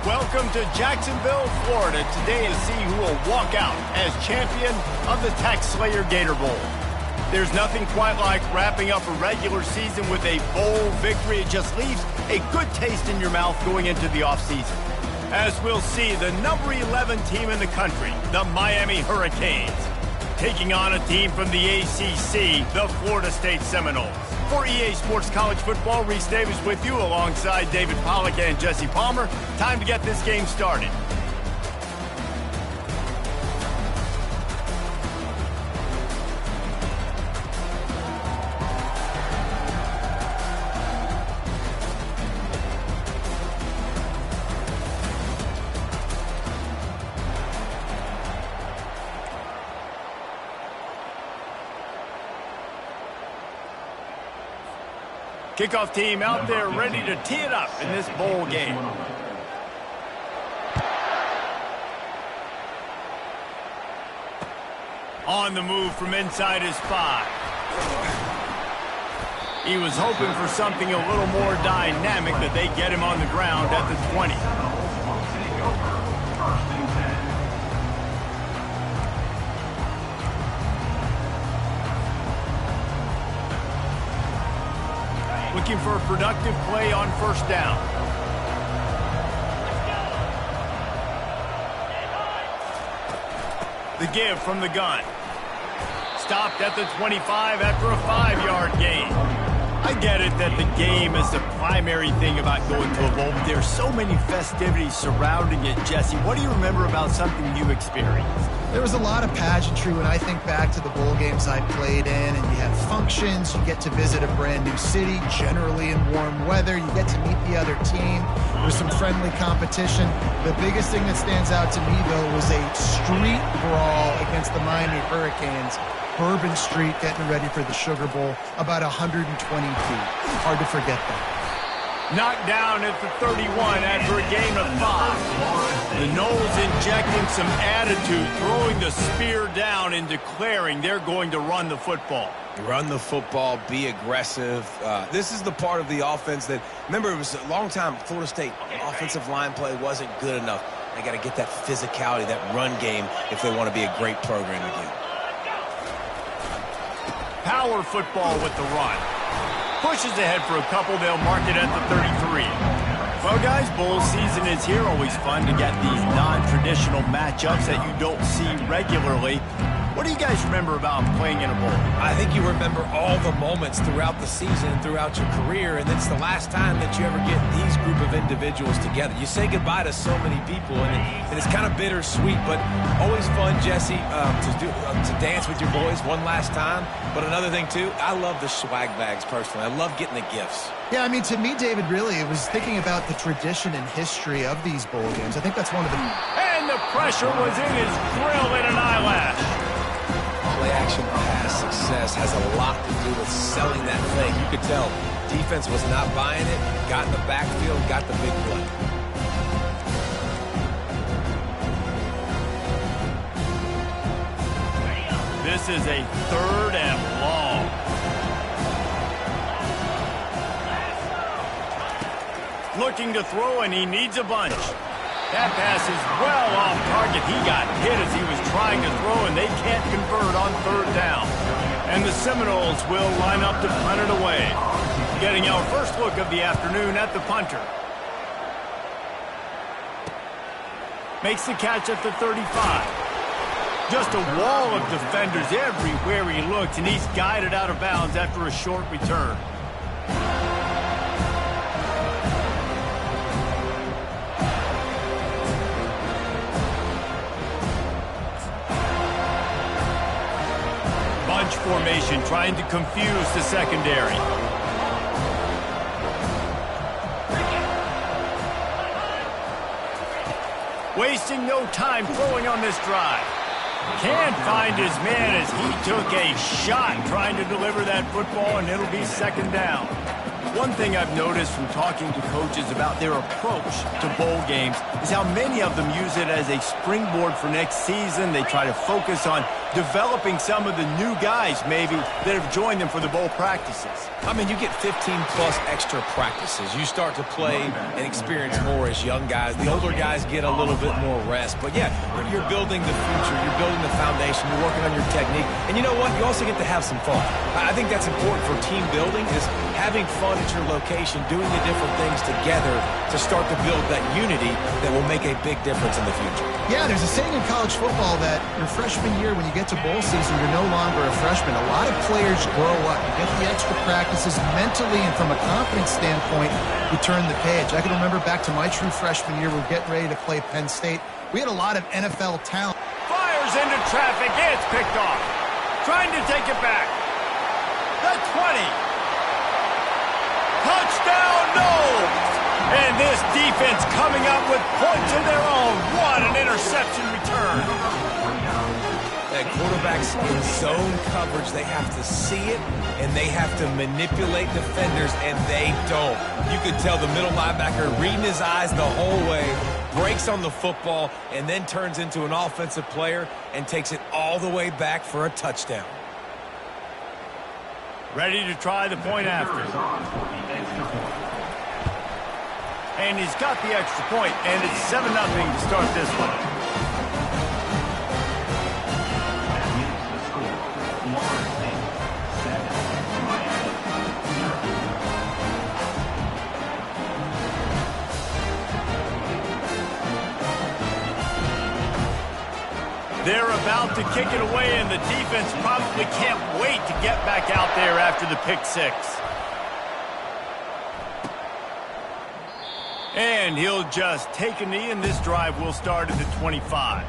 Welcome to Jacksonville, Florida, today to see who will walk out as champion of the Tax Slayer Gator Bowl. There's nothing quite like wrapping up a regular season with a bowl victory. It just leaves a good taste in your mouth going into the offseason. As we'll see, the number 11 team in the country, the Miami Hurricanes, taking on a team from the ACC, the Florida State Seminoles. For EA Sports College Football, Reese Davis with you alongside David Pollack and Jesse Palmer. Time to get this game started. Kickoff team out there ready to tee it up in this bowl game. On the move from inside his 5. He was hoping for something a little more dynamic, that they get him on the ground at the 20. Looking for a productive play on first down. The give from the gun. Stopped at the 25 after a 5-yard gain. I get it that the game is the primary thing about going to a bowl. There's so many festivities surrounding it, Jesse. What do you remember about something you experienced? There was a lot of pageantry when I think back to the bowl games I played in, and you have functions, you get to visit a brand new city, generally in warm weather, you get to meet the other team, there's some friendly competition. The biggest thing that stands out to me, though, was a street brawl against the Miami Hurricanes. Bourbon Street getting ready for the Sugar Bowl, about 120 feet. Hard to forget that. Knocked down at the 31 after a gain of 5. The Noles injecting some attitude, throwing the spear down and declaring they're going to run the football. Run the football, be aggressive. This is the part of the offense that, remember, it was a long time, Florida State offensive line play wasn't good enough. They got to get that physicality, that run game, if they want to be a great program again. Power football with the run. Pushes ahead for a couple. They'll mark it at the 33. Well, guys, bowl season is here. Always fun to get these non-traditional matchups that you don't see regularly. What do you guys remember about playing in a bowl? I think you remember all the moments throughout the season, throughout your career, and it's the last time that you ever get these group of individuals together. You say goodbye to so many people, and it's kind of bittersweet, but always fun, Jesse, to dance with your boys one last time. But another thing, too, I love the swag bags, personally. I love getting the gifts. Yeah, I mean, to me, David, really, it was thinking about the tradition and history of these bowl games. I think that's one of the... And the pressure was in his grill in an eyelash. Play-action pass success has a lot to do with selling that thing. You could tell defense was not buying it, got in the backfield, got the big play. This is a 3rd and long. Looking to throw, and he needs a bunch. That pass is well off target. He got hit as he was trying to throw, and they can't convert on 3rd down. And the Seminoles will line up to punt it away. Getting our first look of the afternoon at the punter. Makes the catch at the 35. Just a wall of defenders everywhere he looks, and he's guided out of bounds after a short return. Bunch formation, trying to confuse the secondary. Wasting no time throwing on this drive. Can't find his man as he took a shot trying to deliver that football, and it'll be 2nd down. One thing I've noticed from talking to coaches about their approach to bowl games is how many of them use it as a springboard for next season. They try to focus on developing some of the new guys maybe that have joined them for the bowl practices. I mean, you get 15-plus extra practices. You start to play and experience more as young guys. The older guys get a little bit more rest. But, yeah, you're building the future. You're building the foundation. You're working on your technique. And you know what? You also get to have some fun. I think that's important for team building is having fun at your location, doing the different things together to start to build that unity that will make a big difference in the future. Yeah, there's a saying in college football that your freshman year, when you get to bowl season, you're no longer a freshman. A lot of players grow up. You get the extra practices mentally, and from a confidence standpoint, you turn the page. I can remember back to my true freshman year, we were getting ready to play Penn State. We had a lot of NFL talent. Fires into traffic. It's picked off. Trying to take it back. The 20. Touchdown, no! And this defense coming up with points of their own. What an interception return. That quarterbacks in zone coverage, they have to see it, and they have to manipulate defenders, and they don't. You could tell the middle linebacker reading his eyes the whole way, breaks on the football, and then turns into an offensive player and takes it all the way back for a touchdown. Ready to try the point after. And he's got the extra point, and it's 7-0 to start this one. They're about to kick it away, and the defense probably can't wait to get back out there after the pick six. And he'll just take a knee, and this drive will start at the 25.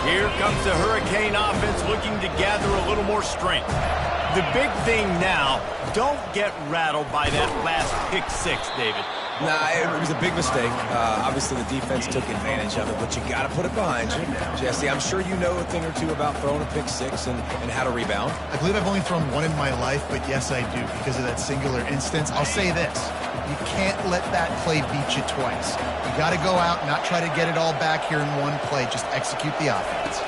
Here comes the Hurricane offense looking to gather a little more strength. The big thing now, don't get rattled by that last pick six, David. Nah, it was a big mistake. Obviously, the defense took advantage of it, but you got to put it behind you. Jesse, I'm sure you know a thing or two about throwing a pick six and how to rebound. I believe I've only thrown one in my life, but yes, I do because of that singular instance. I'll say this. You can't let that play beat you twice. You got to go out and not try to get it all back here in one play. Just execute the offense.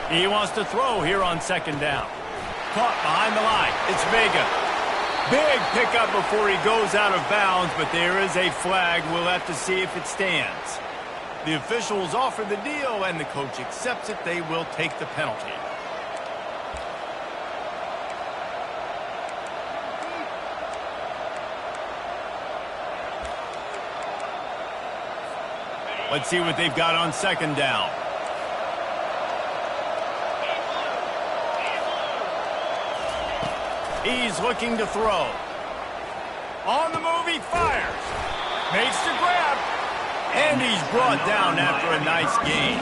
He wants to throw here on second down. Caught behind the line. It's Vega. Big pickup before he goes out of bounds, but there is a flag. We'll have to see if it stands. The officials offer the deal, and the coach accepts it. They will take the penalty. Let's see what they've got on second down. He's looking to throw. On the move, he fires. Makes the grab. And he's brought down after a nice gain.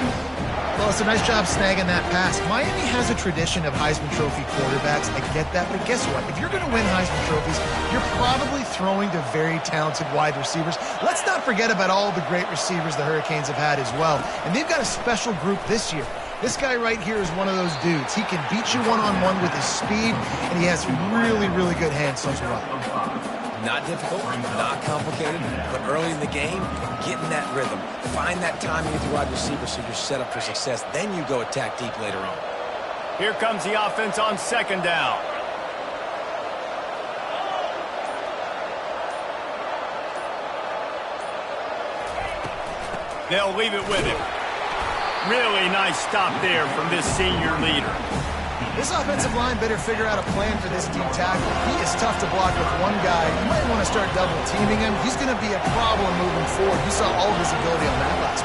Well, it's a nice job snagging that pass. Miami has a tradition of Heisman Trophy quarterbacks. I get that, but guess what? If you're going to win Heisman Trophies, you're probably throwing to very talented wide receivers. Let's not forget about all the great receivers the Hurricanes have had as well. And they've got a special group this year. This guy right here is one of those dudes. He can beat you one-on-one with his speed, and he has really, really good hands as well. Not difficult, not complicated, but early in the game, get in that rhythm. Find that timing with your wide receiver so you're set up for success. Then you go attack deep later on. Here comes the offense on second down. They'll leave it with him. Really nice stop there from this senior leader. This offensive line better figure out a plan for this deep tackle. He is tough to block with one guy. You might want to start double-teaming him. He's going to be a problem moving forward. You saw all of his ability on that last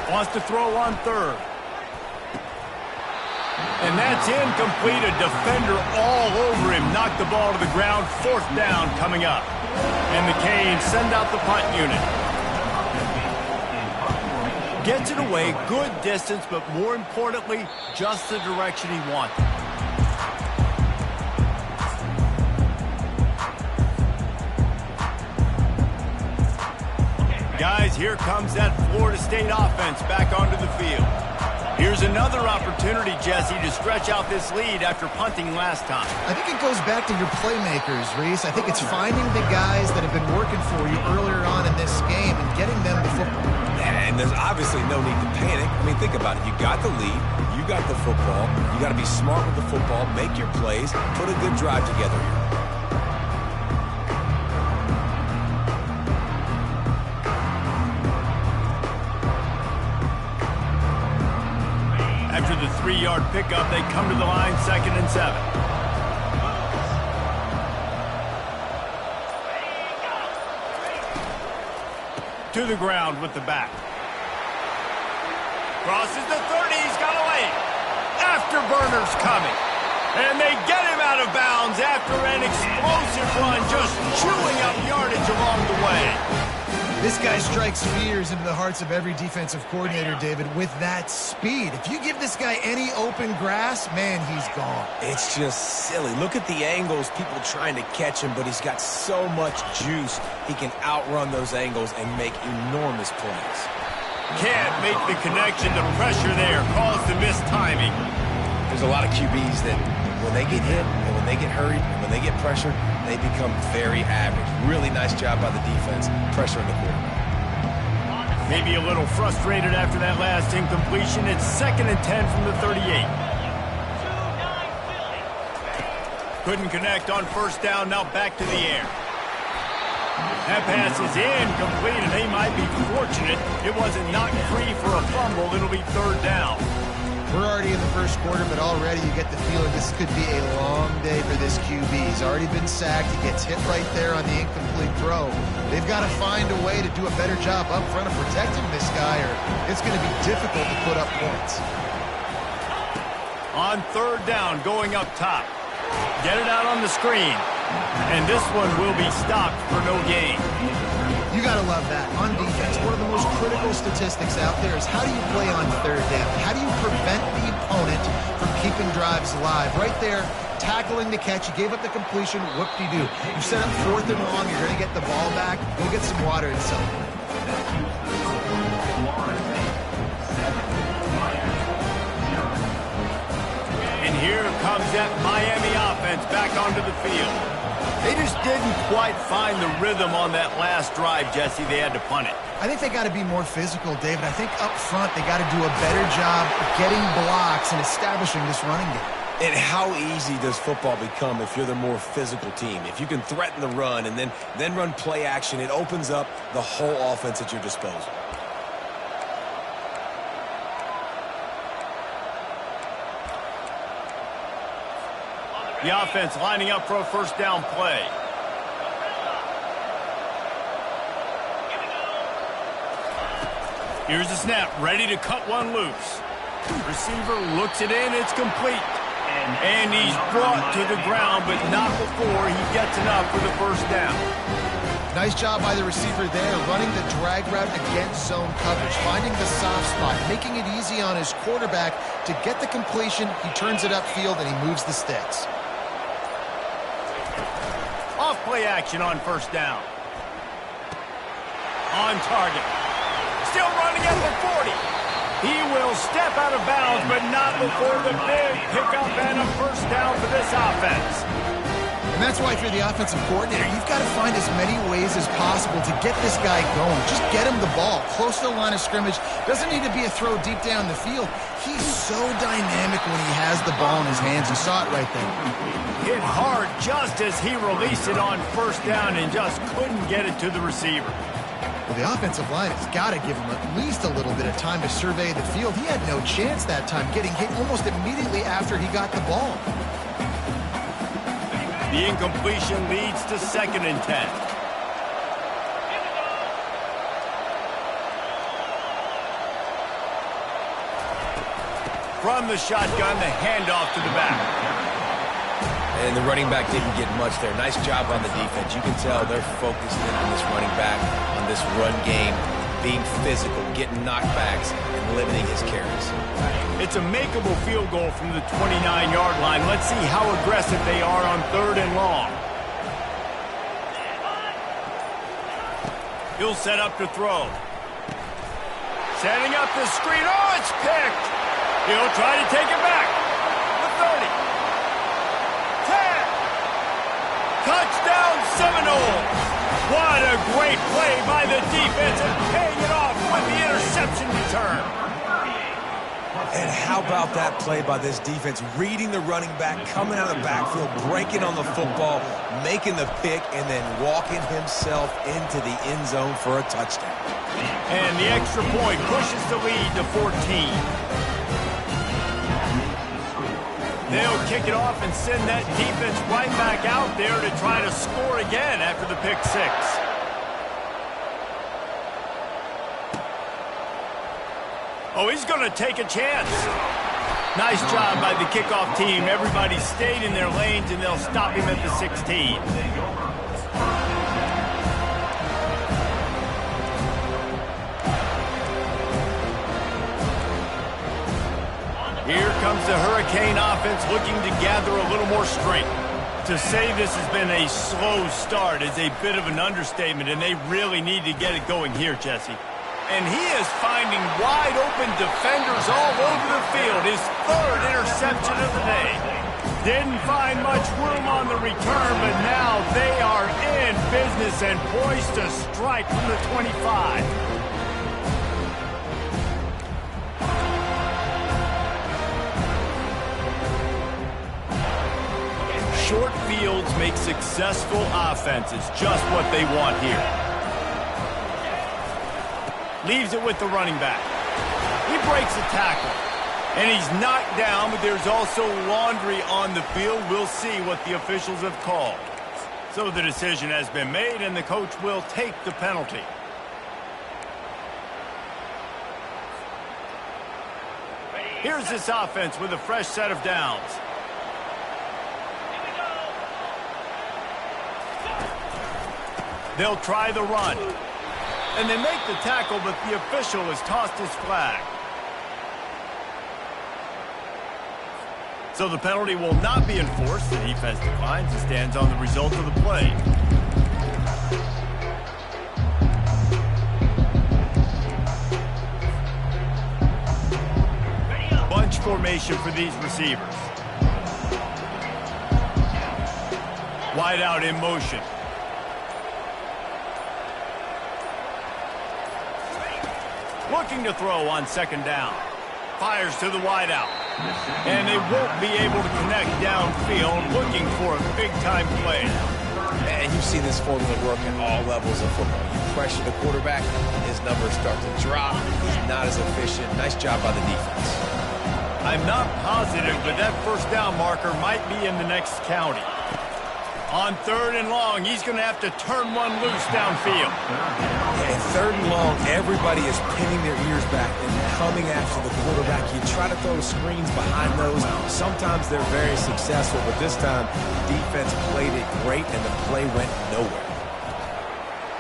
one. Wants to throw on third. And that's incomplete. A defender all over him. Knocked the ball to the ground. Fourth down coming up. And the Canes send out the punt unit. Gets it away, good distance, but more importantly, just the direction he wanted. Guys, here comes that Florida State offense back onto the field. Here's another opportunity, Jesse, to stretch out this lead after punting last time. I think it goes back to your playmakers, Reese. I think it's finding the guys that have been working for you earlier on in this game and getting them the football. And there's obviously no need to panic. I mean, think about it. You got the lead. You got the football. You got to be smart with the football, make your plays, put a good drive together here. After the 3-yard pickup, they come to the line, 2nd and 7. To the ground with the back. Crosses the 30, he's got away. Afterburner's coming. And they get him out of bounds after an explosive run, just chewing up yardage along the way. This guy strikes fears into the hearts of every defensive coordinator, David, with that speed. If you give this guy any open grass, man, he's gone. It's just silly. Look at the angles, people trying to catch him, but he's got so much juice. He can outrun those angles and make enormous plays. Can't make the connection. The pressure there caused the missed timing. There's a lot of QBs that when they get hit and when they get hurried and when they get pressured, they become very average. Really nice job by the defense, pressuring the quarterback. Maybe a little frustrated after that last incompletion. It's 2nd and 10 from the 38. Couldn't connect on first down, now back to the air. That pass is incomplete, and they might be fortunate it wasn't knocked free for a fumble. It'll be 3rd down. We're already in the first quarter, but already you get the feeling this could be a long day for this QB. He's already been sacked. He gets hit right there on the incomplete throw. They've got to find a way to do a better job up front of protecting this guy, or it's going to be difficult to put up points. On 3rd down, going up top. Get it out on the screen. And this one will be stopped for no gain. You got to love that. On defense, one of the most critical statistics out there is how do you play on 3rd down? How do you prevent the opponent from keeping drives alive? Right there, tackling the catch. You gave up the completion. Whoop-de-doo. You set up 4th and long. You're going to get the ball back. Go get some water and celebrate. And here comes that Miami offense back onto the field. They just didn't quite find the rhythm on that last drive, Jesse. They had to punt it. I think they got to be more physical, David. I think up front they got to do a better job getting blocks and establishing this running game. And how easy does football become if you're the more physical team? If you can threaten the run and then run play action, it opens up the whole offense at your disposal. The offense lining up for a first down play. Here's the snap, ready to cut one loose. Receiver looks it in, it's complete. And he's brought to the ground, but not before he gets enough for the first down. Nice job by the receiver there, running the drag route against zone coverage, finding the soft spot, making it easy on his quarterback to get the completion. He turns it upfield, and he moves the sticks. Off play action on first down. On target. Still running at the 40. He will step out of bounds, but not before the big pickup and a first down for this offense. And that's why if you're the offensive coordinator, you've got to find as many ways as possible to get this guy going. Just get him the ball close to the line of scrimmage. Doesn't need to be a throw deep down the field. He's so dynamic when he has the ball in his hands. You saw it right there. Hit hard just as he released it on first down and just couldn't get it to the receiver. Well, the offensive line has got to give him at least a little bit of time to survey the field. He had no chance that time, getting hit almost immediately after he got the ball. The incompletion leads to 2nd and 10. From the shotgun, the handoff to the back. And the running back didn't get much there. Nice job on the defense. You can tell they're focused in on this running back, on this run game, being physical, getting knockbacks, and limiting his carries. It's a makeable field goal from the 29-yard line. Let's see how aggressive they are on 3rd and long. He'll set up to throw. Setting up the screen. Oh, it's picked. He'll try to take it back. The 30. 10. Touchdown Seminoles. What a great play by the defense and paying it off with the interception return. And how about that play by this defense? Reading the running back, coming out of the backfield, breaking on the football, making the pick, and then walking himself into the end zone for a touchdown. And the extra point pushes the lead to 14. They'll kick it off and send that defense right back out there to try to score again after the pick 6. Oh, he's going to take a chance. Nice job by the kickoff team. Everybody stayed in their lanes, and they'll stop him at the 16. Here comes the Hurricane offense looking to gather a little more strength. To say this has been a slow start is a bit of an understatement, and they really need to get it going here, Jesse. And he is finding wide-open defenders all over the field. His 3rd interception of the day. Didn't find much room on the return, but now they are in business and poised to strike from the 25. Short fields make successful offenses just what they want here. Leaves it with the running back. He breaks a tackle. And he's knocked down, but there's also laundry on the field. We'll see what the officials have called. So the decision has been made, and the coach will take the penalty. Here's this offense with a fresh set of downs. They'll try the run. And they make the tackle, but the official has tossed his flag. So the penalty will not be enforced. The defense declines and stands on the result of the play. Bunch formation for these receivers. Wide out in motion. Looking to throw on 2nd down. Fires to the wideout. And they won't be able to connect downfield, looking for a big-time play. And you've seen this formula work at all levels of football. You pressure the quarterback, his numbers start to drop. He's not as efficient. Nice job by the defense. I'm not positive, but that 1st down marker might be in the next county. On 3rd and long, he's going to have to turn one loose downfield. And 3rd and long, everybody is pinning their ears back and coming after the quarterback. You try to throw screens behind those. Sometimes they're very successful, but this time, defense played it great, and the play went nowhere.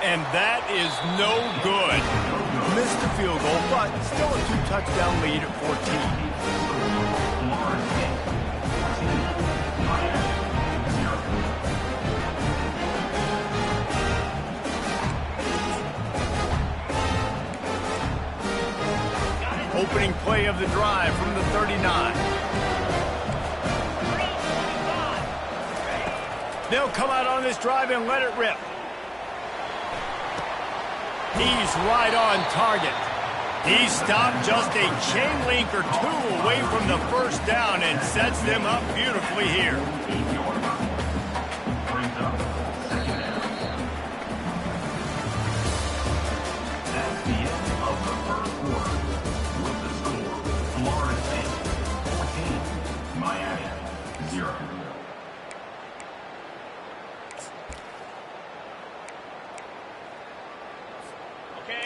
And that is no good. Missed the field goal, but still a 2-touchdown lead at 14. Opening play of the drive from the 39. They'll come out on this drive and let it rip. He's right on target. He stopped just a chain link or 2 away from the 1st down and sets them up beautifully here.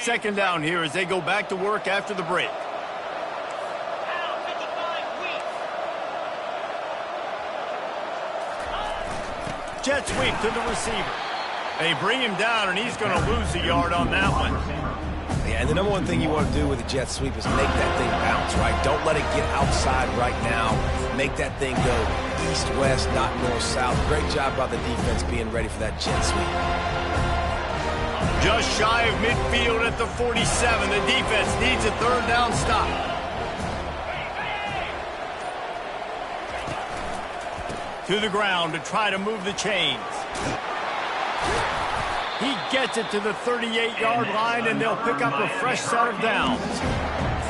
Second down here as they go back to work after the break. Jet sweep to the receiver. They bring him down, and he's going to lose a yard on that one. Yeah, and the number one thing you want to do with a jet sweep is make that thing bounce, right? Don't let it get outside right now. Make that thing go east-west, not north-south. Great job by the defense being ready for that jet sweep. Just shy of midfield at the 47. The defense needs a third down stop. To the ground to try to move the chains. He gets it to the 38-yard line, and they'll pick up a fresh set of downs.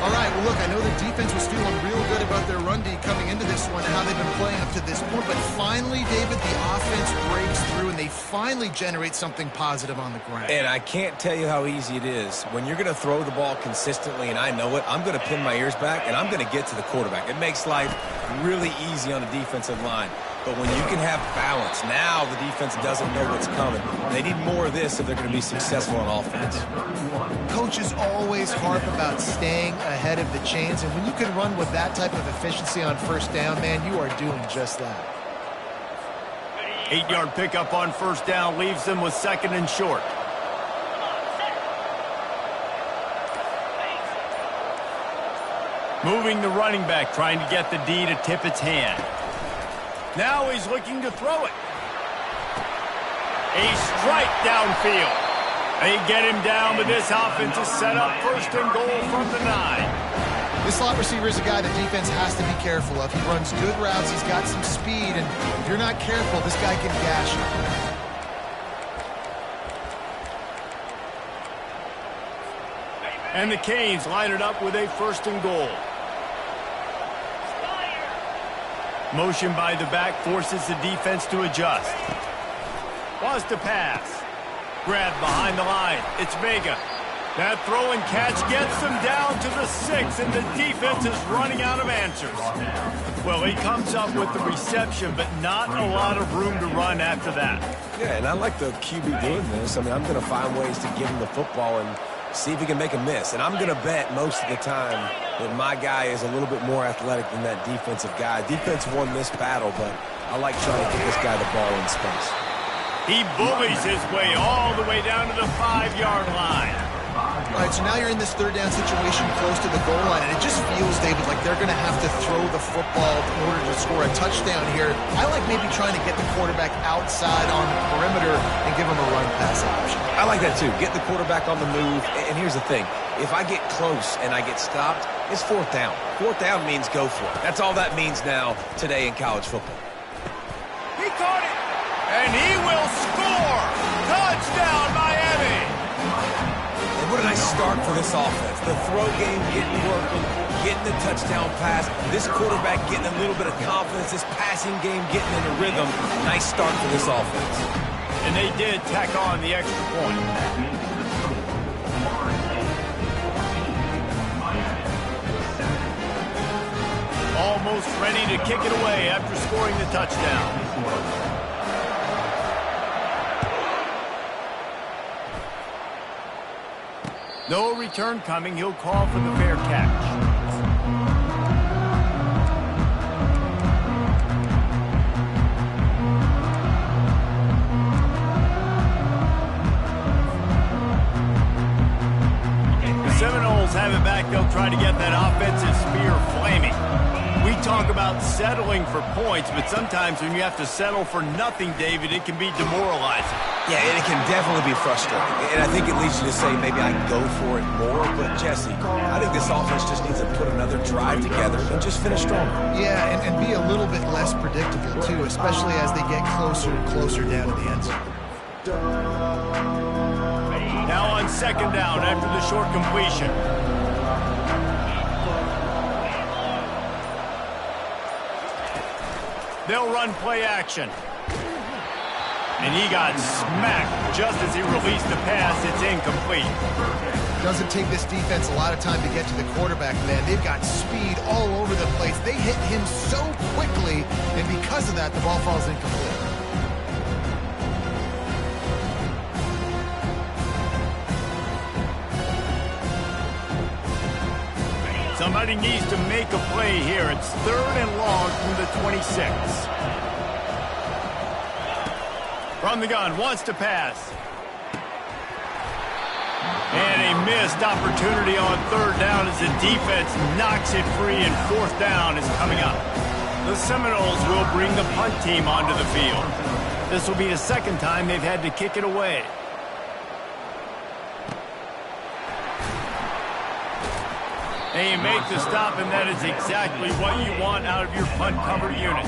All right, well, look, I know the defense was feeling real good about their run D coming into this one and how they've been playing up to this point, but finally, David, the offense breaks through, and they finally generate something positive on the ground. And I can't tell you how easy it is. When you're going to throw the ball consistently, and I know it, I'm going to pin my ears back, and I'm going to get to the quarterback. It makes life really easy on the defensive line. But when you can have balance, now the defense doesn't know what's coming. They need more of this if they're going to be successful on offense. Coaches always harp about staying ahead of the chains, and when you can run with that type of efficiency on first down, man, you are doing just that. 8-yard pickup on first down leaves them with second and short. Moving the running back, trying to get the D to tip its hand. Now he's looking to throw it. A strike downfield. They get him down, but this offense is set up first and goal from the 9. This slot receiver is a guy the defense has to be careful of. He runs good routes. He's got some speed, and if you're not careful, this guy can gash you. And the Canes line it up with a first and goal. Motion by the back forces the defense to adjust. Wants to pass. Grab behind the line. It's Vega. That throw and catch gets them down to the 6, and the defense is running out of answers. Well, he comes up with the reception, but not a lot of room to run after that. Yeah, and I like the QB doing this. I mean, I'm going to find ways to give him the football and see if he can make a miss. And I'm going to bet most of the time that my guy is a little bit more athletic than that defensive guy. Defense won this battle, but I like trying to get this guy the ball in space. He bullies his way all the way down to the 5-yard line. All right, so now you're in this third down situation close to the goal line, and it just feels, David, like they're going to have to throw the football in order to score a touchdown here. I like maybe trying to get the quarterback outside on the perimeter and give him a run-pass option. I like that, too. Get the quarterback on the move. And here's the thing. If I get close and I get stopped, it's fourth down. Fourth down means go for it. That's all that means now today in college football. He caught it, and he will score. Touchdown, Miami. What a nice start for this offense. The throw game getting working, getting the touchdown pass. This quarterback getting a little bit of confidence. This passing game getting in a rhythm. Nice start for this offense. And they did tack on the extra point. Almost ready to kick it away after scoring the touchdown. No return coming. He'll call for the fair catch. The Seminoles have it back. They'll try to get that offensive spear flaming. We talk about settling for points, but sometimes when you have to settle for nothing, David, it can be demoralizing. Yeah, and it can definitely be frustrating. And I think it leads you to say maybe I can go for it more. But, Jesse, I think this offense just needs to put another drive together and just finish stronger. Yeah, and be a little bit less predictable, too, especially as they get closer and closer down to the end zone. Now on second down after the short completion. They'll run play action. And he got smacked just as he released the pass. It's incomplete. Doesn't take this defense a lot of time to get to the quarterback, man. They've got speed all over the place. They hit him so quickly, and because of that, the ball falls incomplete. Somebody needs to make a play here. It's third and long from the 26. From the gun, wants to pass. And a missed opportunity on third down as the defense knocks it free, and fourth down is coming up. The Seminoles will bring the punt team onto the field. This will be the second time they've had to kick it away. And you make the stop, and that is exactly what you want out of your punt cover unit.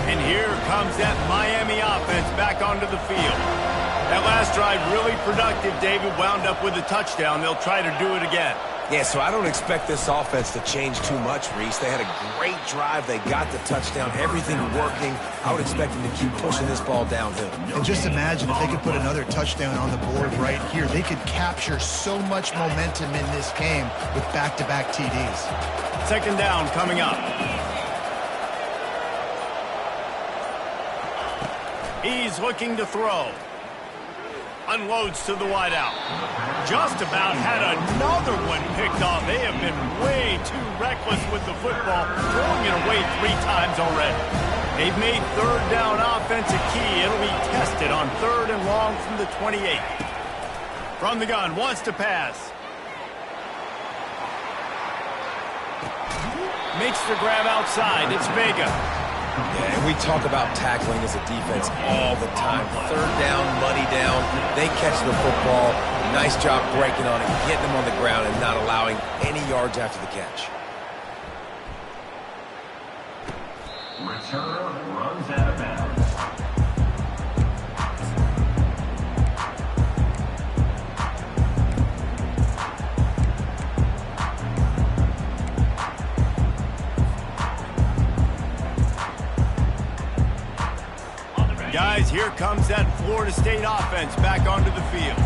And here comes that Miami offense back onto the field. That last drive really productive. David wound up with a touchdown. They'll try to do it again. Yeah, so I don't expect this offense to change too much, Reese. They had a great drive. They got the touchdown. Everything working. I would expect them to keep pushing this ball downhill. And just imagine if they could put another touchdown on the board right here. They could capture so much momentum in this game with back-to-back TDs. Second down coming up. He's looking to throw. Unloads to the wideout. Just about had another one picked off. They have been way too reckless with the football, throwing it away 3 times already. They've made third down offense a key. It'll be tested on third and long from the 28. From the gun, wants to pass. Makes the grab outside. It's Vega. Yeah, and we talk about tackling as a defense all the time. Third down, money down. They catch the football. Nice job breaking on it, getting them on the ground, and not allowing any yards after the catch. Returner runs out of bounds. Guys, here comes that Florida State offense back onto the field.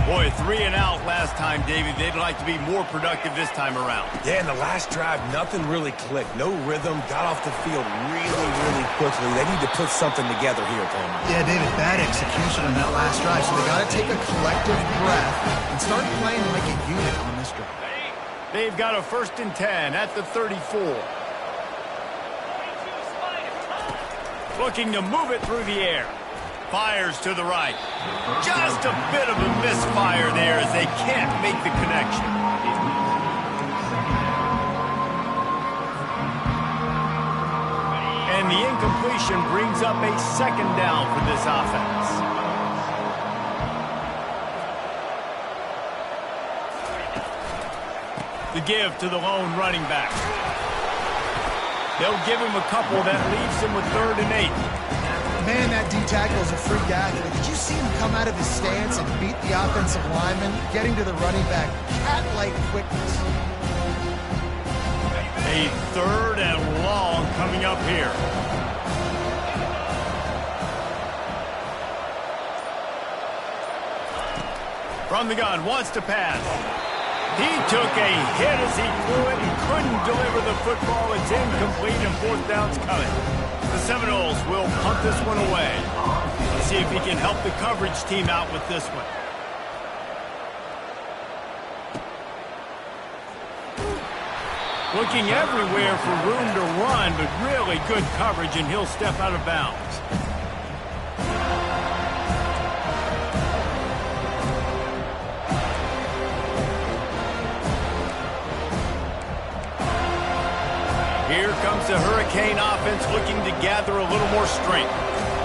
Boy, 3 and out last time, David. They'd like to be more productive this time around. Yeah, in the last drive, nothing really clicked. No rhythm, got off the field really quickly. They need to put something together here, Palmer. Yeah, David, bad execution on that last drive, so they got to take a collective breath and start playing like a unit on this drive. They've got a 1st and 10 at the 34. Looking to move it through the air. Fires to the right. Just a bit of a misfire there as they can't make the connection. And the incompletion brings up a 2nd down for this offense. The give to the lone running back. They'll give him a couple that leaves him with 3rd and 8. Man, that D-tackle is a freak athlete. Did you see him come out of his stance and beat the offensive lineman, getting to the running back? Cat-like quickness. A 3rd and long coming up here. From the gun, wants to pass. He took a hit as he threw it and couldn't deliver the football. It's incomplete, and 4th down's coming. The Seminoles will punt this one away. Let's see if he can help the coverage team out with this one. Looking everywhere for room to run, but really good coverage, and he'll step out of bounds. Here comes the Hurricane offense looking to gather a little more strength.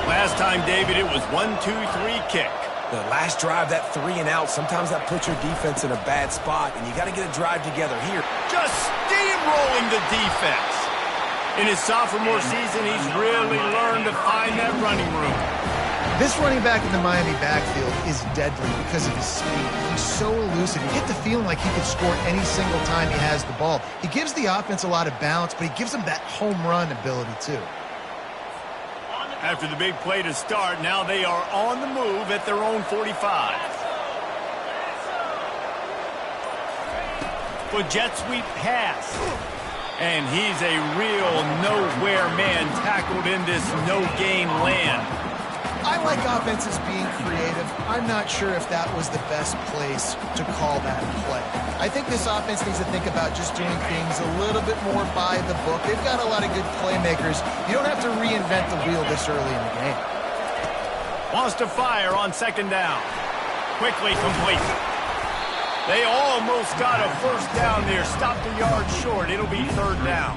Last time, David, it was 1-2-3 kick. The last drive, that 3 and out, sometimes that puts your defense in a bad spot, and you got to get a drive together here. Just steamrolling the defense. In his sophomore season, he's really learned to find that running room. This running back in the Miami backfield is deadly because of his speed. He's so elusive. You get the feeling like he could score any single time he has the ball. He gives the offense a lot of balance, but he gives them that home run ability too. After the big play to start, now they are on the move at their own 45. For jet sweep pass. And he's a real nowhere man tackled in this no-gain land. I like offenses being creative. I'm not sure if that was the best place to call that play. I think this offense needs to think about just doing things a little bit more by the book. They've got a lot of good playmakers. You don't have to reinvent the wheel this early in the game. Wants to fire on second down. Quickly complete. They almost got a first down there. Stopped a yard short. It'll be third down.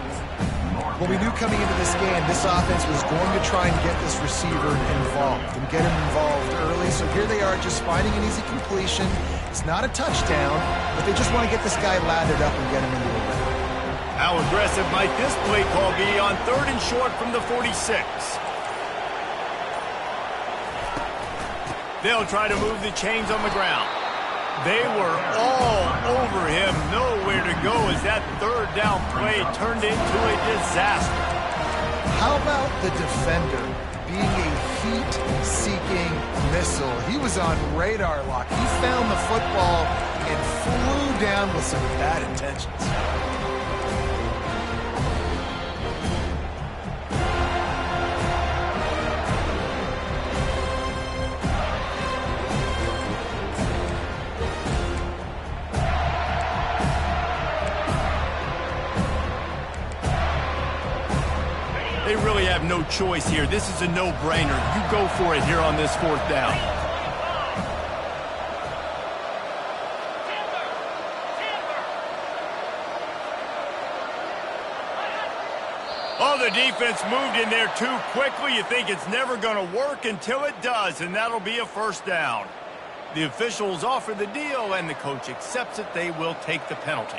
Well, we knew coming into this game, this offense was going to try and get this receiver involved and get him involved early. So here they are just finding an easy completion. It's not a touchdown, but they just want to get this guy lathered up and get him into the ring. How aggressive might this play call be on third and short from the 46? They'll try to move the chains on the ground. They were all over him, nowhere to go as that third down play turned into a disaster. How about the defender being a heat-seeking missile? He was on radar lock. He found the football and flew down with some bad intentions. They really have no choice here. This is a no-brainer. You go for it here on this fourth down. Oh, the defense moved in there too quickly. You think it's never going to work until it does, and that'll be a first down. The officials offer the deal, and the coach accepts it. They will take the penalty.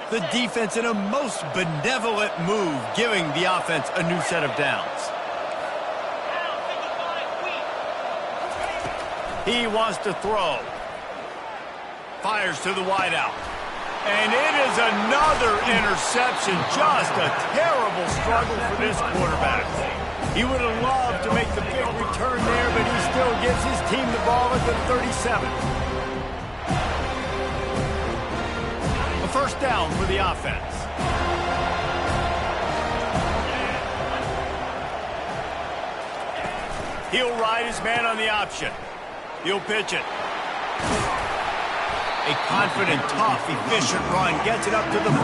The defense in a most benevolent move, giving the offense a new set of downs. He wants to throw. Fires to the wideout. And it is another interception. Just a terrible struggle for this quarterback. He would have loved to make the big return there, but he still gives his team the ball at the 37. First down for the offense. He'll ride his man on the option. He'll pitch it. A confident, tough, efficient run gets it up to the 44.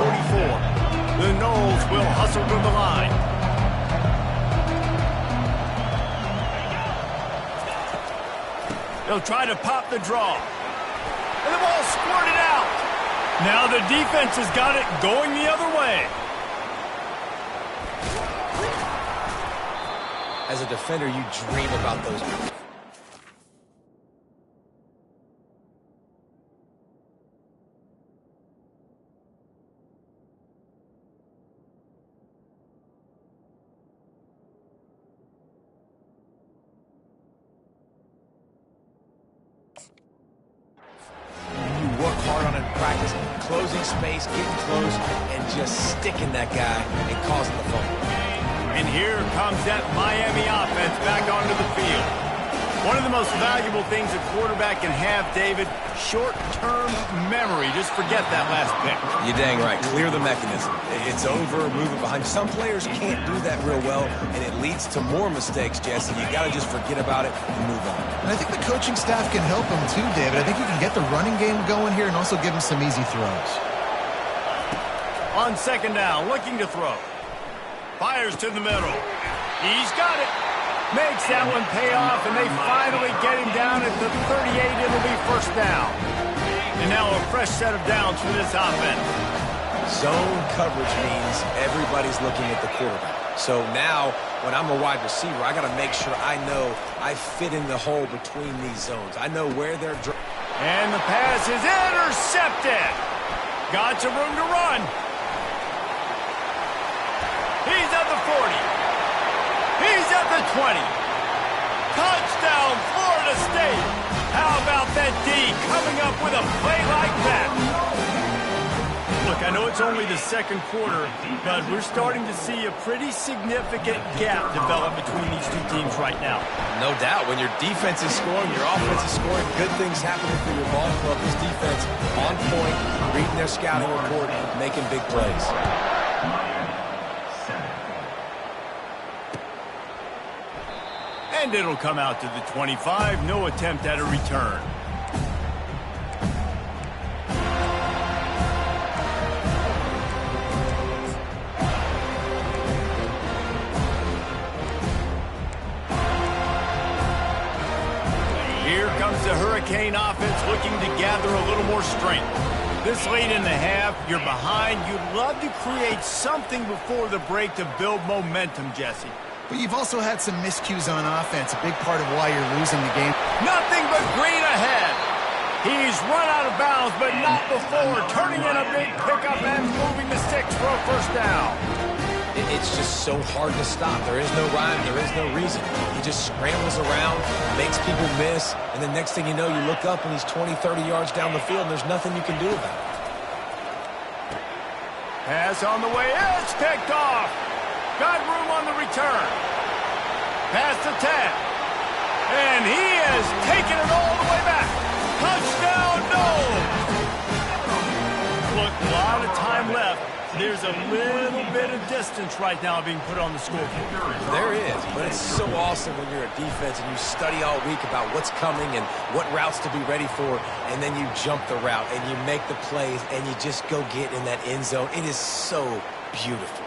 The Noles will hustle to the line. They'll try to pop the draw. And the ball squirted out. Now the defense has got it going the other way. As a defender, you dream about those. Work hard on it in practice, closing space, getting close, and just sticking that guy and causing the fumble. And here comes that Miami offense back onto the field. One of the most valuable things a quarterback can have, David, short-term memory. Just forget that last pick. You're dang right. Clear the mechanism. It's over, move it behind. Some players can't do that real well, and it leads to more mistakes, Jesse. You got to just forget about it and move on. And I think the coaching staff can help him too, David. I think you can get the running game going here and also give him some easy throws. On second down, looking to throw. Fires to the middle. He's got it. Makes that one pay off, and they finally get him down at the 38. It'll be first down. And now a fresh set of downs for this offense. Zone coverage means everybody's looking at the quarterback. So now, when I'm a wide receiver, I got to make sure I know I fit in the hole between these zones. I know where they're... And the pass is intercepted. Got some room to run. He's at the 40. He's at the 20. Touchdown, Florida State. How about that D coming up with a play like that? Look, I know it's only the second quarter, but we're starting to see a pretty significant gap develop between these two teams right now. No doubt. When your defense is scoring, your offense is scoring, good things happening for your ball club. This defense on point, reading their scouting report, making big plays. And it'll come out to the 25. No attempt at a return. Here comes the Hurricane offense looking to gather a little more strength. This late in the half, you're behind. You'd love to create something before the break to build momentum, Jesse. But you've also had some miscues on offense, a big part of why you're losing the game. Nothing but green ahead. He's run out of bounds, but not before turning in a big pickup and moving the sticks for a first down. It's just so hard to stop. There is no rhyme. There is no reason. He just scrambles around, makes people miss, and the next thing you know, you look up and he's 20, 30 yards down the field, and there's nothing you can do about it. Pass on the way. It's picked off. Got room on the return. Pass to 10. And he has taken it all the way back. Touchdown, no! Look, a lot of time left. There's a little bit of distance right now being put on the scoreboard. There is, but it's so awesome when you're a defense and you study all week about what's coming and what routes to be ready for, and then you jump the route and you make the plays and you just go get in that end zone. It is so beautiful.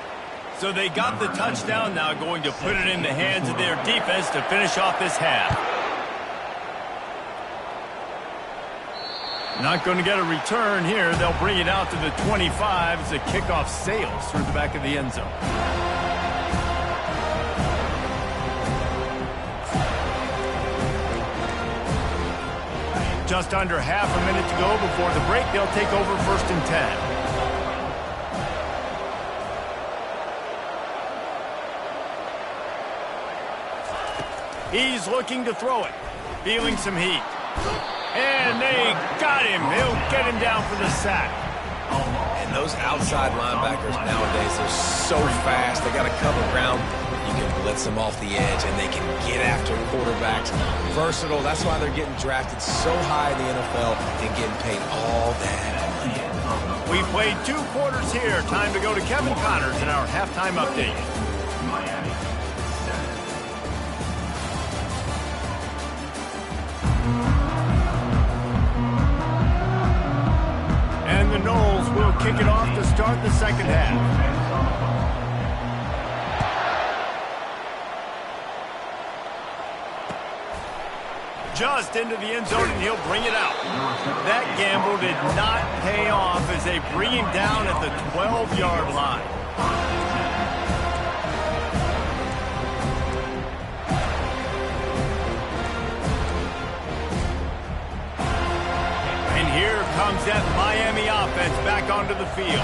So they got the touchdown, now going to put it in the hands of their defense to finish off this half. Not going to get a return here. They'll bring it out to the 25 as the kickoff sails through the back of the end zone. Just under half a minute to go before the break. They'll take over 1st and 10. He's looking to throw it. Feeling some heat. And they got him. He'll get him down for the sack. And those outside linebackers nowadays are so fast. They got to cover ground. You can blitz them off the edge, and they can get after quarterbacks. Versatile. That's why they're getting drafted so high in the NFL and getting paid all that money. We played 2 quarters here. Time to go to Kevin Connors in our halftime update. And the Noles will kick it off to start the second half. Just into the end zone, and he'll bring it out. That gamble did not pay off as they bring him down at the 12-yard line. And here comes that Miami offense back onto the field.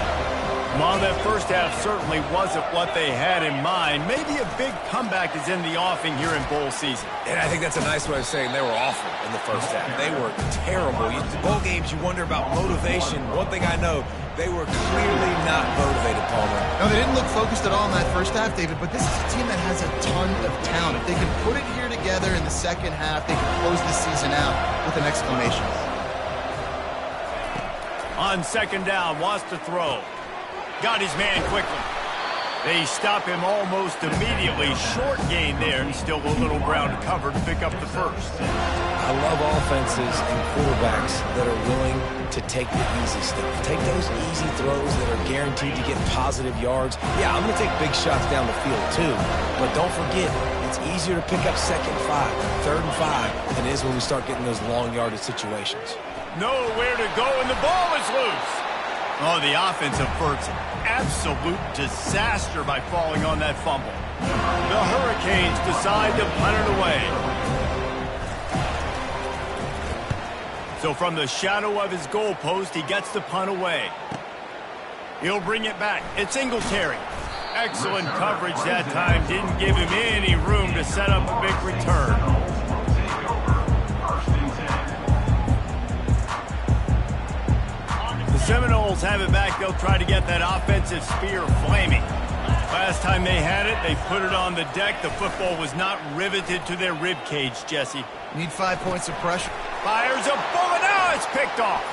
While that first half certainly wasn't what they had in mind, maybe a big comeback is in the offing here in bowl season. And I think that's a nice way of saying they were awful in the first half. They were terrible. The bowl games, you wonder about motivation. One thing I know, they were clearly not motivated, Palmer. No, they didn't look focused at all in that first half, David, but this is a team that has a ton of talent. If they can put it here together in the second half, they can close the season out with an exclamation. On second down, wants to throw. Got his man quickly. They stop him almost immediately. Short gain there, and still a little ground covered to pick up the first. I love offenses and quarterbacks that are willing to take the easy stuff. Take those easy throws that are guaranteed to get positive yards. Yeah, I'm going to take big shots down the field too. But don't forget, it's easier to pick up 2nd and 5, 3rd and 5 than it is when we start getting those long yardage situations. Nowhere to go, and the ball is loose. Oh, the offense averts an absolute disaster by falling on that fumble. The Hurricanes decide to punt it away. So from the shadow of his goalpost, he gets the punt away. He'll bring it back. It's Singletary. Excellent coverage that time. Didn't give him any room to set up a big return. Seminoles have it back. They'll try to get that offensive spear flaming. Last time they had it, they put it on the deck. The football was not riveted to their rib cage, Jesse. Need 5 points of pressure. Fires a bullet. Now it's picked off.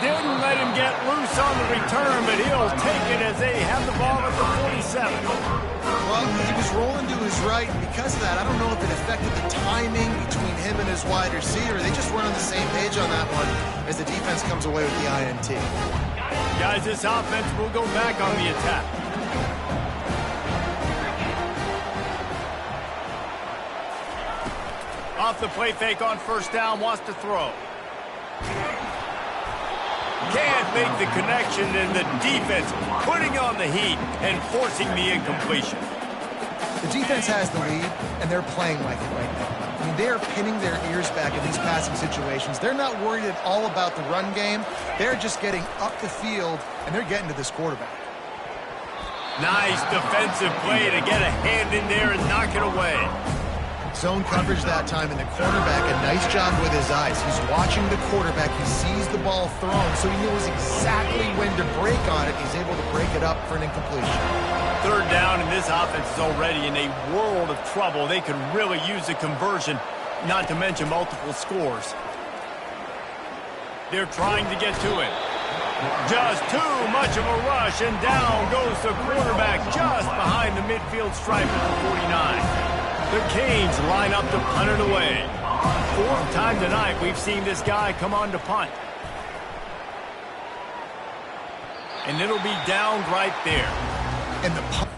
Didn't let him get loose on the return, but he'll take it as they have the ball at the 47. Well, he was rolling to his right, and because of that, I don't know if it affected the timing between him and his wide receiver. They just weren't on the same page on that one as the defense comes away with the INT. Guys, this offense will go back on the attack. Off the play fake on first down, wants to throw. Can't make the connection, and the defense putting on the heat and forcing the incompletion. The defense has the lead, and they're playing like it right now. I mean, they are pinning their ears back in these passing situations. They're not worried at all about the run game. They're just getting up the field, and they're getting to this quarterback. Nice defensive play to get a hand in there and knock it away. Zone coverage that time, and the cornerback, a nice job with his eyes. He's watching the quarterback. He sees the ball thrown, so he knows exactly when to break on it. He's able to break it up for an incompletion. Third down, and this offense is already in a world of trouble. They could really use a conversion, not to mention multiple scores. They're trying to get to it. Just too much of a rush, and down goes the quarterback just behind the midfield stripe at the 49. The Canes line up to punt it away. Fourth time tonight we've seen this guy come on to punt. And it'll be down right there. And the punt.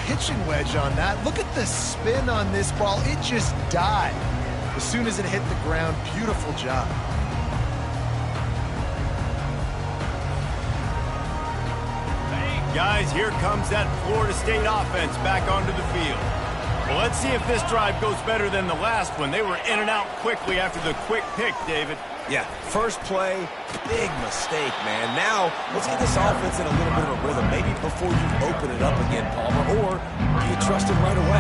Pitching wedge on that. Look at the spin on this ball. It just died as soon as it hit the ground. Beautiful job. Guys, here comes that Florida State offense back onto the field. Well, let's see if this drive goes better than the last one. They were in and out quickly after the quick pick, David. Yeah, first play, big mistake, man. Now, let's get this offense in a little bit of a rhythm. Maybe before you open it up again, Palmer, or do you trust him right away?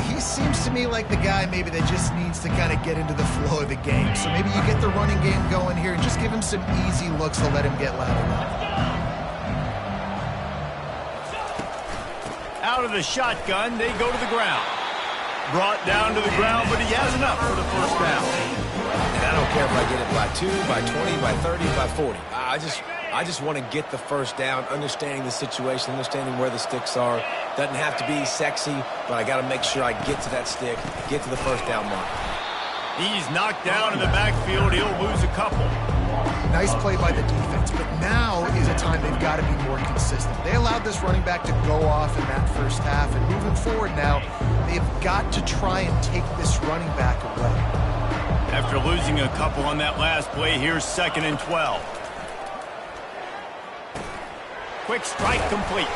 He seems to me like the guy maybe that just needs to kind of get into the flow of the game. So maybe you get the running game going here and just give him some easy looks to let him get lateral up. Out of the shotgun, they go to the ground. Brought down to the ground, but he has enough for the first down. And I don't care if I get it by 2, by 20, by 30, by 40. I just want to get the first down, understanding the situation, understanding where the sticks are. Doesn't have to be sexy, but I got to make sure I get to that stick, get to the first down mark. He's knocked down in the backfield. He'll lose a couple. Nice play by the defense, but now is a time they've got to be more consistent. They allowed this running back to go off in that first half, and moving forward now, they've got to try and take this running back away. After losing a couple on that last play, here's 2nd and 12. Quick strike complete.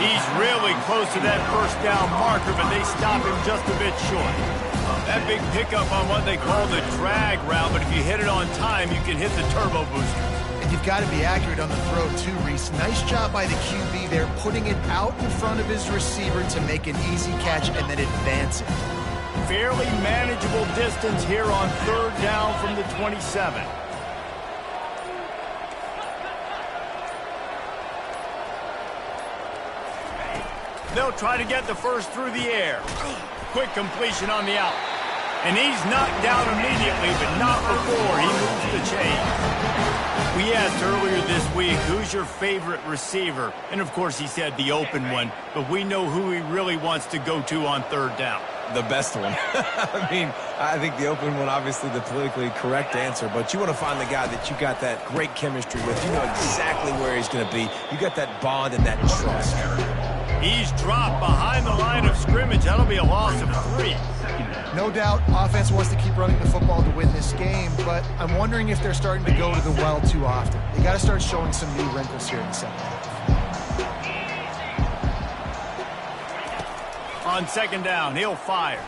He's really close to that first down marker, but they stop him just a bit short. That big pickup on what they call the drag route, but if you hit it on time, you can hit the turbo booster. And you've got to be accurate on the throw too, Reese. Nice job by the QB there, putting it out in front of his receiver to make an easy catch and then advance it. Fairly manageable distance here on 3rd down from the 27. They'll try to get the first through the air. Quick completion on the out. And he's knocked down immediately, but not before he moves the chain. We asked earlier this week, who's your favorite receiver? And, of course, he said the open one. But we know who he really wants to go to on 3rd down. The best one. I mean, I think the open one, obviously the politically correct answer, but you want to find the guy that you got that great chemistry with. You know exactly where he's going to be. You got that bond and that trust. He's dropped behind the line of scrimmage. That'll be a loss of 3. No doubt, offense wants to keep running the football to win this game, but I'm wondering if they're starting to go to the well too often. They got to start showing some new wrinkles here in the second half. On second down, he'll fire.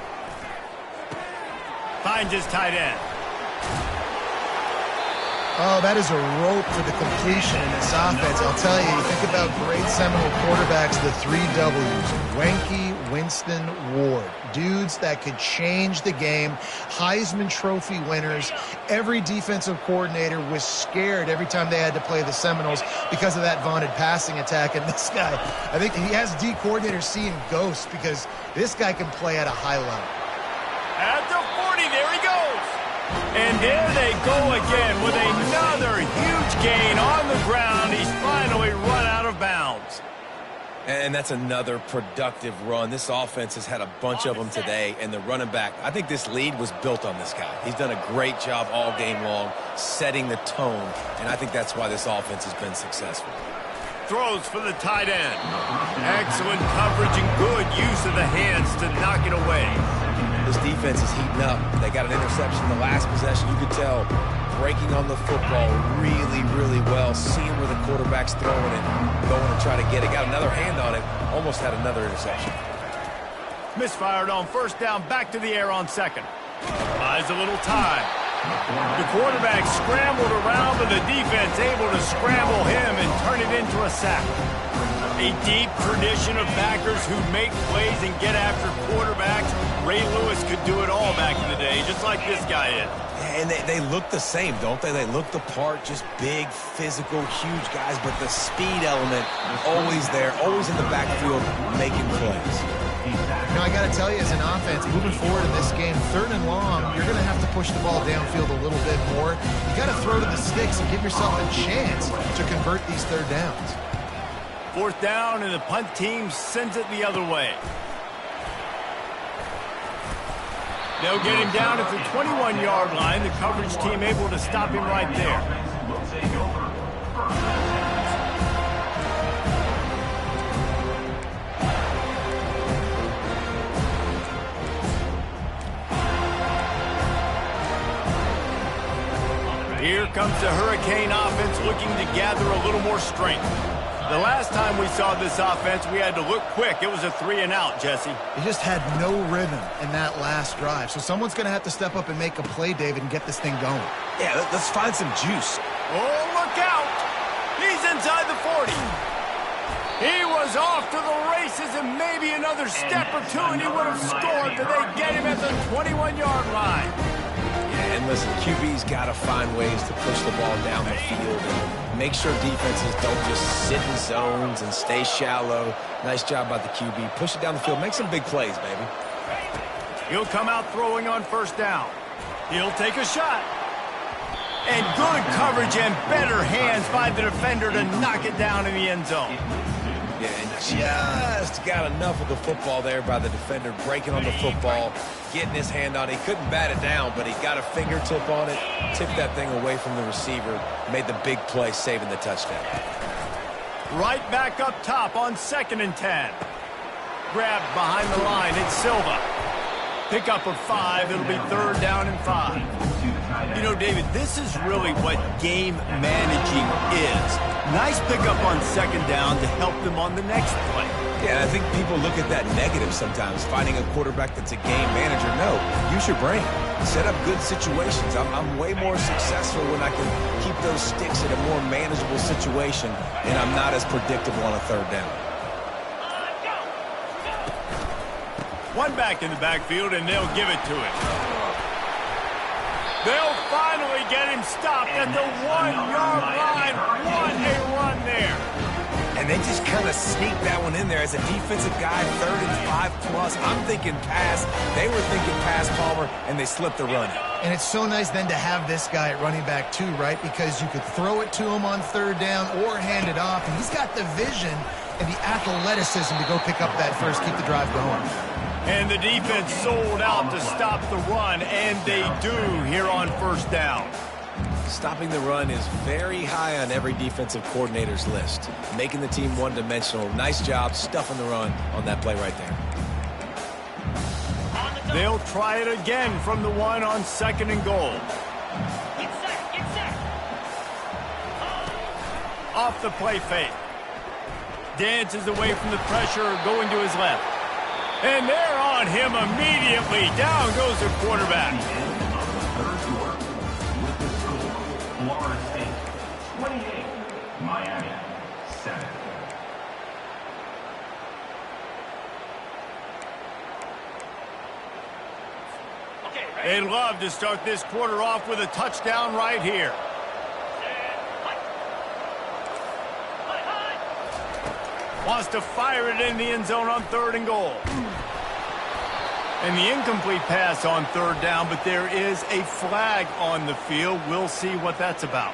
Finds his tight end. Oh, that is a rope for the completion in this offense. I'll tell you think about great Seminole quarterbacks, the 3 W's. Wenke, Winston, Ward. Dudes that could change the game. Heisman Trophy winners. Every defensive coordinator was scared every time they had to play the Seminoles because of that vaunted passing attack. And this guy, I think he has D coordinators seeing ghosts because this guy can play at a high level. At the 40, there he goes. And there they go again with another huge gain on the ground. He's finally run out of bounds. And that's another productive run. This offense has had a bunch of them today, and the running back, I think this lead was built on this guy. He's done a great job all game long setting the tone, and I think that's why this offense has been successful. Throws for the tight end. Excellent coverage and good use of the hands to knock it away. This defense is heating up. They got an interception in the last possession. You could tell breaking on the football really, really well, seeing where the quarterback's throwing it, going to try to get it. Got another hand on it, almost had another interception. Misfired on first down, back to the air on second. Buys a little time. The quarterback scrambled around, but the defense able to scramble him and turn it into a sack. A deep tradition of backers who make plays and get after quarterbacks. Ray Lewis could do it all back in the day, just like this guy is. And they look the same, don't they? They look the part, just big, physical, huge guys, but the speed element always there, always in the backfield making plays. Now, I got to tell you, as an offense, moving forward in this game, 3rd and long, you're going to have to push the ball downfield a little bit more. You got to throw to the sticks and give yourself a chance to convert these 3rd downs. 4th down, and the punt team sends it the other way. They'll get him down at the 21-yard line. The coverage team able to stop him right there. Here comes the Hurricane offense looking to gather a little more strength. The last time we saw this offense, we had to look quick. It was a 3-and-out, Jesse. They just had no rhythm in that last drive. So someone's going to have to step up and make a play, David, and get this thing going. Yeah, let's find some juice. Oh, look out! He's inside the 40. He was off to the races, and maybe another step or two, and he would have scored, but they get him at the 21-yard line. And listen, QB's got to find ways to push the ball down the field and make sure defenses don't just sit in zones and stay shallow. Nice job by the QB. Push it down the field. Make some big plays, baby. He'll come out throwing on first down. He'll take a shot. And good coverage and better hands by the defender to knock it down in the end zone. Yeah, and just got enough of the football there by the defender, breaking on the football, getting his hand on it. He couldn't bat it down, but he got a fingertip on it, tipped that thing away from the receiver, made the big play, saving the touchdown. Right back up top on 2nd and 10. Grabbed behind the line, it's Silva. Pick up of 5, it'll be 3rd down and 5. You know, David, this is really what game managing is. Nice pickup on 2nd down to help them on the next play. Yeah, I think people look at that negative sometimes, finding a quarterback that's a game manager. No, use your brain. Set up good situations. I'm way more successful when I can keep those sticks in a more manageable situation, and I'm not as predictable on a 3rd down. One back in the backfield, and they'll give it to him. They'll finally get him stopped at the 1-yard line. What a run there. And they just kind of sneaked that one in there as a defensive guy, 3rd and 5 plus. I'm thinking pass. They were thinking pass, Palmer, and they slipped the run. And it's so nice then to have this guy at running back too, right? Because you could throw it to him on 3rd down or hand it off. And he's got the vision and the athleticism to go pick up that first, keep the drive going. And the defense sold out to stop the run, and they do here on 1st down. Stopping the run is very high on every defensive coordinator's list. Making the team one-dimensional. Nice job stuffing the run on that play right there. They'll try it again from the 1 on 2nd and goal. Get set. Off the play fake. Dances away from the pressure, going to his left. And they're on him immediately. Down goes the quarterback. Florida State, 28. Miami, 7. They'd love to start this quarter off with a touchdown right here. Wants to fire it in the end zone on 3rd and goal. And the incomplete pass on 3rd down, but there is a flag on the field. We'll see what that's about.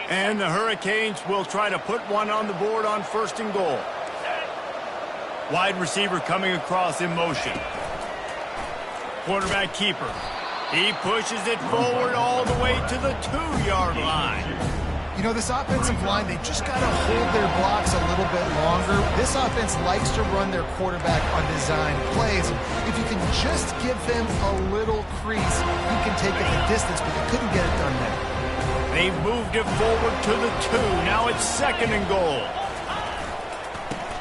And the Hurricanes will try to put one on the board on 1st and goal. Wide receiver coming across in motion. Quarterback keeper. He pushes it forward all the way to the 2-yard line. You know, this offensive line, they just got to hold their blocks a little bit longer. This offense likes to run their quarterback on design plays. If you can just give them a little crease, you can take it the distance, but you couldn't get it done there. They've moved it forward to the 2. Now it's 2nd and goal.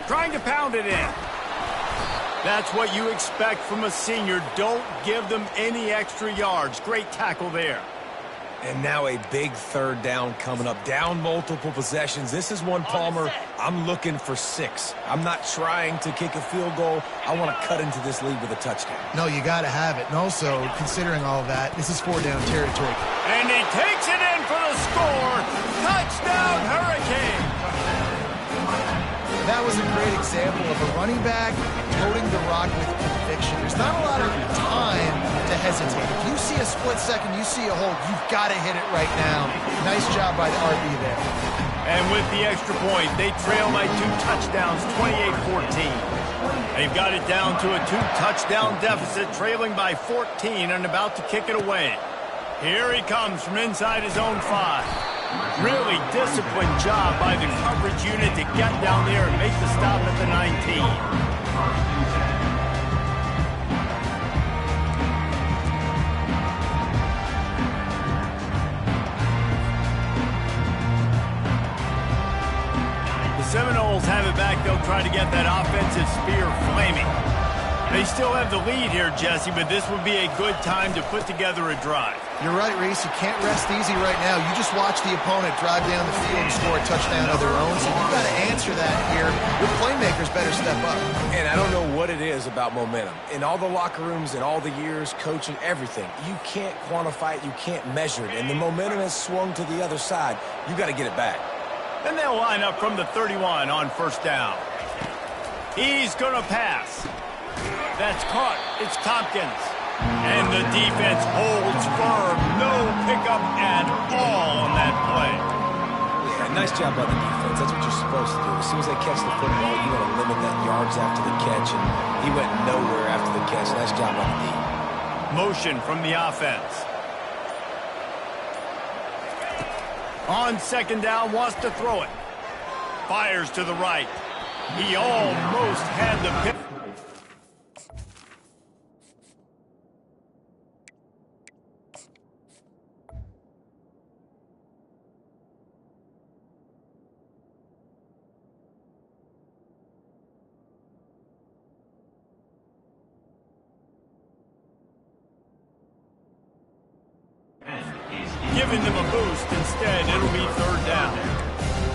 Trying to pound it in. That's what you expect from a senior. Don't give them any extra yards. Great tackle there. And now a big 3rd down coming up. Down multiple possessions. This is one, Palmer, I'm looking for 6. I'm not trying to kick a field goal. I want to cut into this lead with a touchdown. No, you got to have it. And also, considering all of that, this is 4-down territory. And he takes it in for the score. Touchdown, Hurricane. That was a great example of a running back toting the rock with conviction. There's not a lot of time to hesitate. If you see a split second, you see a hold, you've got to hit it right now. Nice job by the RB there. And with the extra point, they trail by 2 touchdowns, 28-14. They've got it down to a 2-touchdown deficit, trailing by 14 and about to kick it away. Here he comes from inside his own 5. Really disciplined job by the coverage unit to get down there and make the stop at the 19. The Seminoles have it back. They'll try to get that offensive spear flaming. They still have the lead here, Jesse, but this would be a good time to put together a drive. You're right, Reese. You can't rest easy right now. You just watch the opponent drive down the field and score a touchdown of their own. So you've got to answer that here. Your playmakers better step up. And I don't know what it is about momentum. In all the locker rooms, in all the years, coaching, everything, you can't quantify it, you can't measure it. And the momentum has swung to the other side. You got to get it back. And they'll line up from the 31 on 1st down. He's going to pass. That's caught. It's Tompkins. And the defense holds firm. No pickup at all on that play. Yeah, nice job by the defense. That's what you're supposed to do. As soon as they catch the football, you want to limit that yards after the catch. And he went nowhere after the catch. Nice job by the D. Motion from the offense. On 2nd down, wants to throw it. Fires to the right. He almost had the pick. Giving them a boost instead. It'll be 3rd down.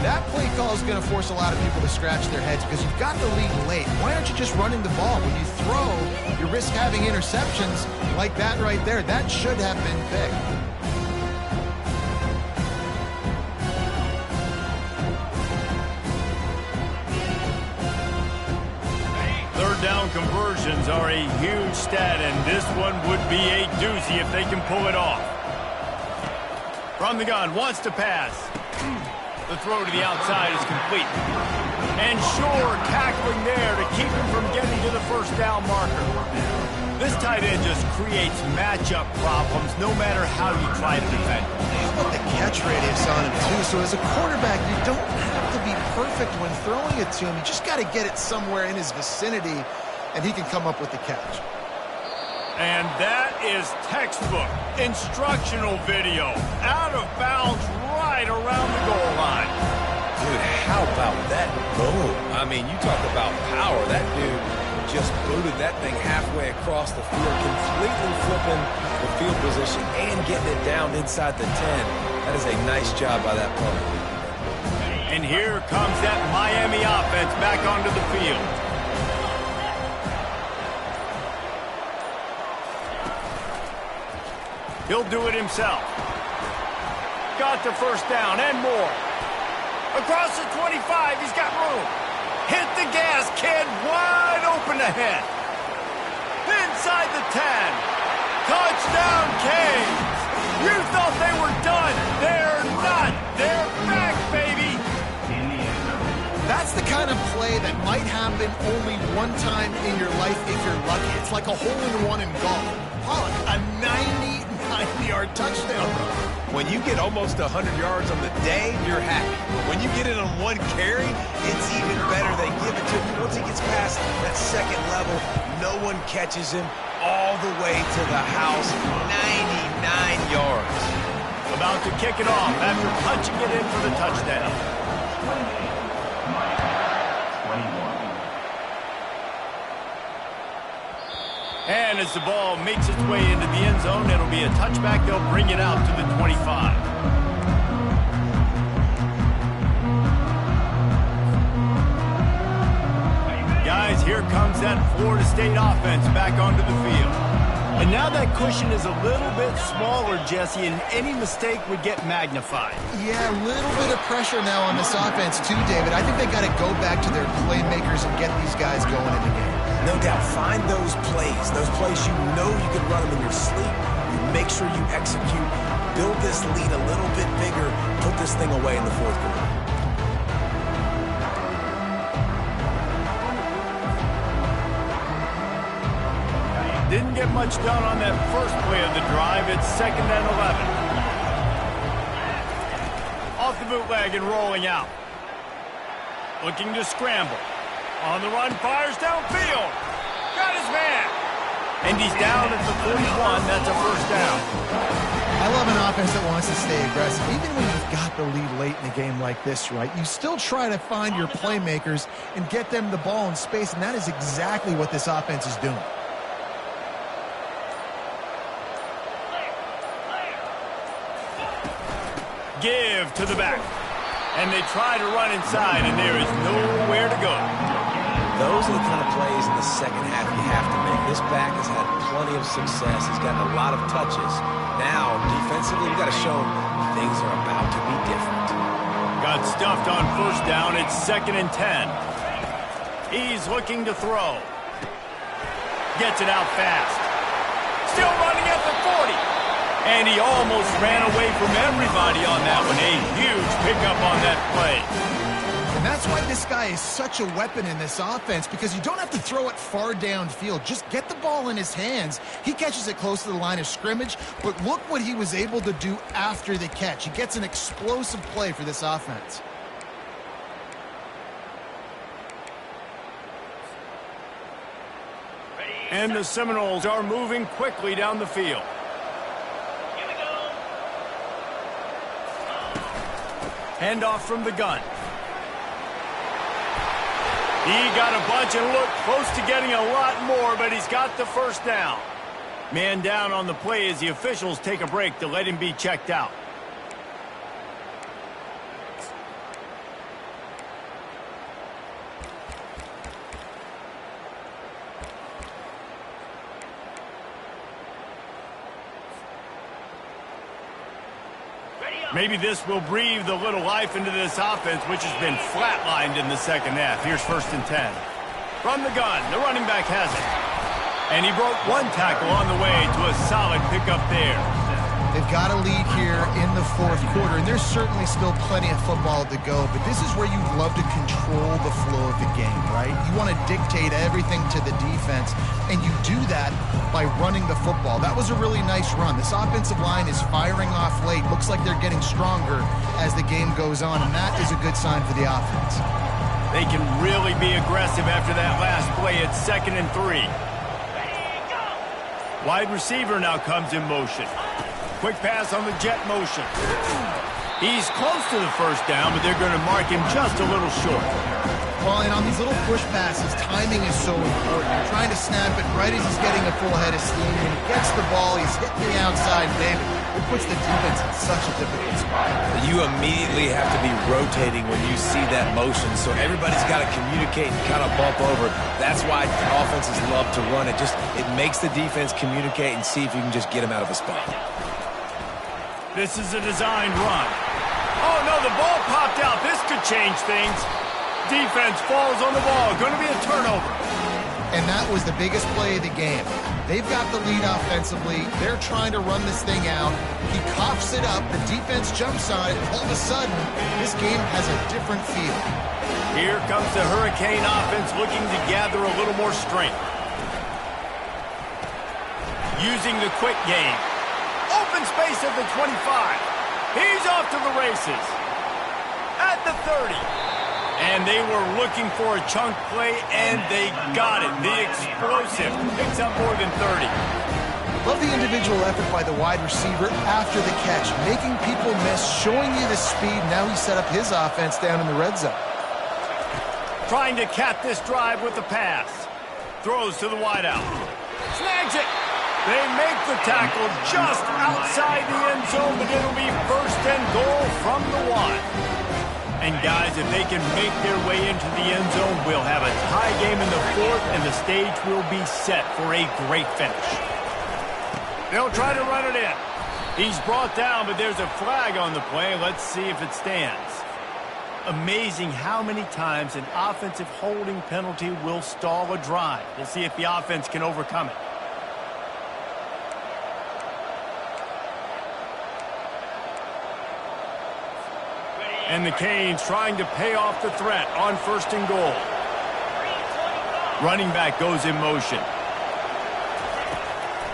That play call is going to force a lot of people to scratch their heads because you've got the lead late. Why aren't you just running the ball? When you throw, you risk having interceptions like that right there. That should have been picked. Third down conversions are a huge stat, and this one would be a doozy if they can pull it off. From the gun, wants to pass. The throw to the outside is complete. And Shore tackling there to keep him from getting to the 1st down marker. This tight end just creates matchup problems no matter how you try to defend. How about the catch radius on him, too? So as a quarterback, you don't have to be perfect when throwing it to him. You just got to get it somewhere in his vicinity, and he can come up with the catch. And that is textbook instructional video. Out of bounds right around the goal line. Dude, how about that boom? I mean, you talk about power. That dude just booted that thing halfway across the field, completely flipping the field position and getting it down inside the 10. That is a nice job by that punter. And here comes that Miami offense back onto the field. He'll do it himself. Got the first down and more. Across the 25, he's got room. Hit the gas, kid. Wide open ahead. Inside the 10. Touchdown, Canes. You thought they were done. They're not. They're back, baby. That's the kind of play that might happen only one time in your life if you're lucky. It's like a hole-in-one in golf. Pollock, a 99-yard touchdown run. When you get almost 100 yards on the day, you're happy. When you get it on one carry, it's even better. They give it to him. Once he gets past that second level, no one catches him all the way to the house. 99 yards. About to kick it off after punching it in for the touchdown. 21. And as the ball makes its way into the end zone, it'll be a touchback. They'll bring it out to the 25. Guys, here comes that Florida State offense back onto the field. And now that cushion is a little bit smaller, Jesse, and any mistake would get magnified. Yeah, a little bit of pressure now on this offense too, David. I think they got to go back to their playmakers and get these guys going in the game. No doubt. Find those plays you know you can run them in your sleep. You make sure you execute. Build this lead a little bit bigger. Put this thing away in the fourth quarter. Didn't get much done on that first play of the drive. It's 2nd and 11. Off the bootleg and rolling out. Looking to scramble. On the run, fires downfield. Got his man. And he's down at the 41. That's a first down. I love an offense that wants to stay aggressive. Even when you've got the lead late in a game like this, right, you still try to find your playmakers and get them the ball in space, and that is exactly what this offense is doing. Give to the back. And they try to run inside, and there is nowhere to go. Those are the kind of plays in the second half you have to make. This back has had plenty of success. He's gotten a lot of touches. Now, defensively, we've got to show him things are about to be different. Got stuffed on first down. It's 2nd and 10. He's looking to throw. Gets it out fast. Still running at the 40. And he almost ran away from everybody on that one. A huge pickup on that play. And that's why this guy is such a weapon in this offense, because you don't have to throw it far downfield. Just get the ball in his hands. He catches it close to the line of scrimmage, but look what he was able to do after the catch. He gets an explosive play for this offense. And the Seminoles are moving quickly down the field. Handoff from the gun. He got a bunch and looked close to getting a lot more, but he's got the first down. Man down on the play as the officials take a break to let him be checked out. Maybe this will breathe a little life into this offense, which has been flatlined in the second half. Here's 1st and 10. From the gun, the running back has it. And he broke one tackle on the way to a solid pickup there. They've got a lead here in the fourth quarter, and there's certainly still plenty of football to go, but this is where you'd love to control the flow of the game, right? You want to dictate everything to the defense, and you do that by running the football. That was a really nice run. This offensive line is firing off late. Looks like they're getting stronger as the game goes on, and that is a good sign for the offense. They can really be aggressive after that last play. It's 2nd and 3. Wide receiver now comes in motion. Quick pass on the jet motion. He's close to the first down, but they're going to mark him just a little short. Well, and on these little push passes, timing is so important. You're trying to snap it right as he's getting a full head of steam. When he gets the ball, he's hitting the outside, David. It puts the defense in such a difficult spot. You immediately have to be rotating when you see that motion, so everybody's got to communicate and kind of bump over. That's why offenses love to run it. It makes the defense communicate and see if you can just get him out of a spot. This is a designed run. Oh, no, the ball popped out. This could change things. Defense falls on the ball. Going to be a turnover. And that was the biggest play of the game. They've got the lead offensively. They're trying to run this thing out. He coughs it up. The defense jumps on it. And all of a sudden, this game has a different feel. Here comes the Hurricane offense looking to gather a little more strength. Using the quick game. Open space at the 25. He's off to the races. At the 30. And they were looking for a chunk play, and they got it. The explosive picks up more than 30. Love the individual effort by the wide receiver after the catch, making people miss, showing you the speed. Now he set up his offense down in the red zone. Trying to cap this drive with the pass. Throws to the wideout. Snags it. They make the tackle just outside the end zone, but it'll be first and goal from the 1. And guys, if they can make their way into the end zone, we'll have a tie game in the 4th, and the stage will be set for a great finish. They'll try to run it in. He's brought down, but there's a flag on the play. Let's see if it stands. Amazing how many times an offensive holding penalty will stall a drive. We'll see if the offense can overcome it. And the Canes trying to pay off the threat on first and goal. Running back goes in motion.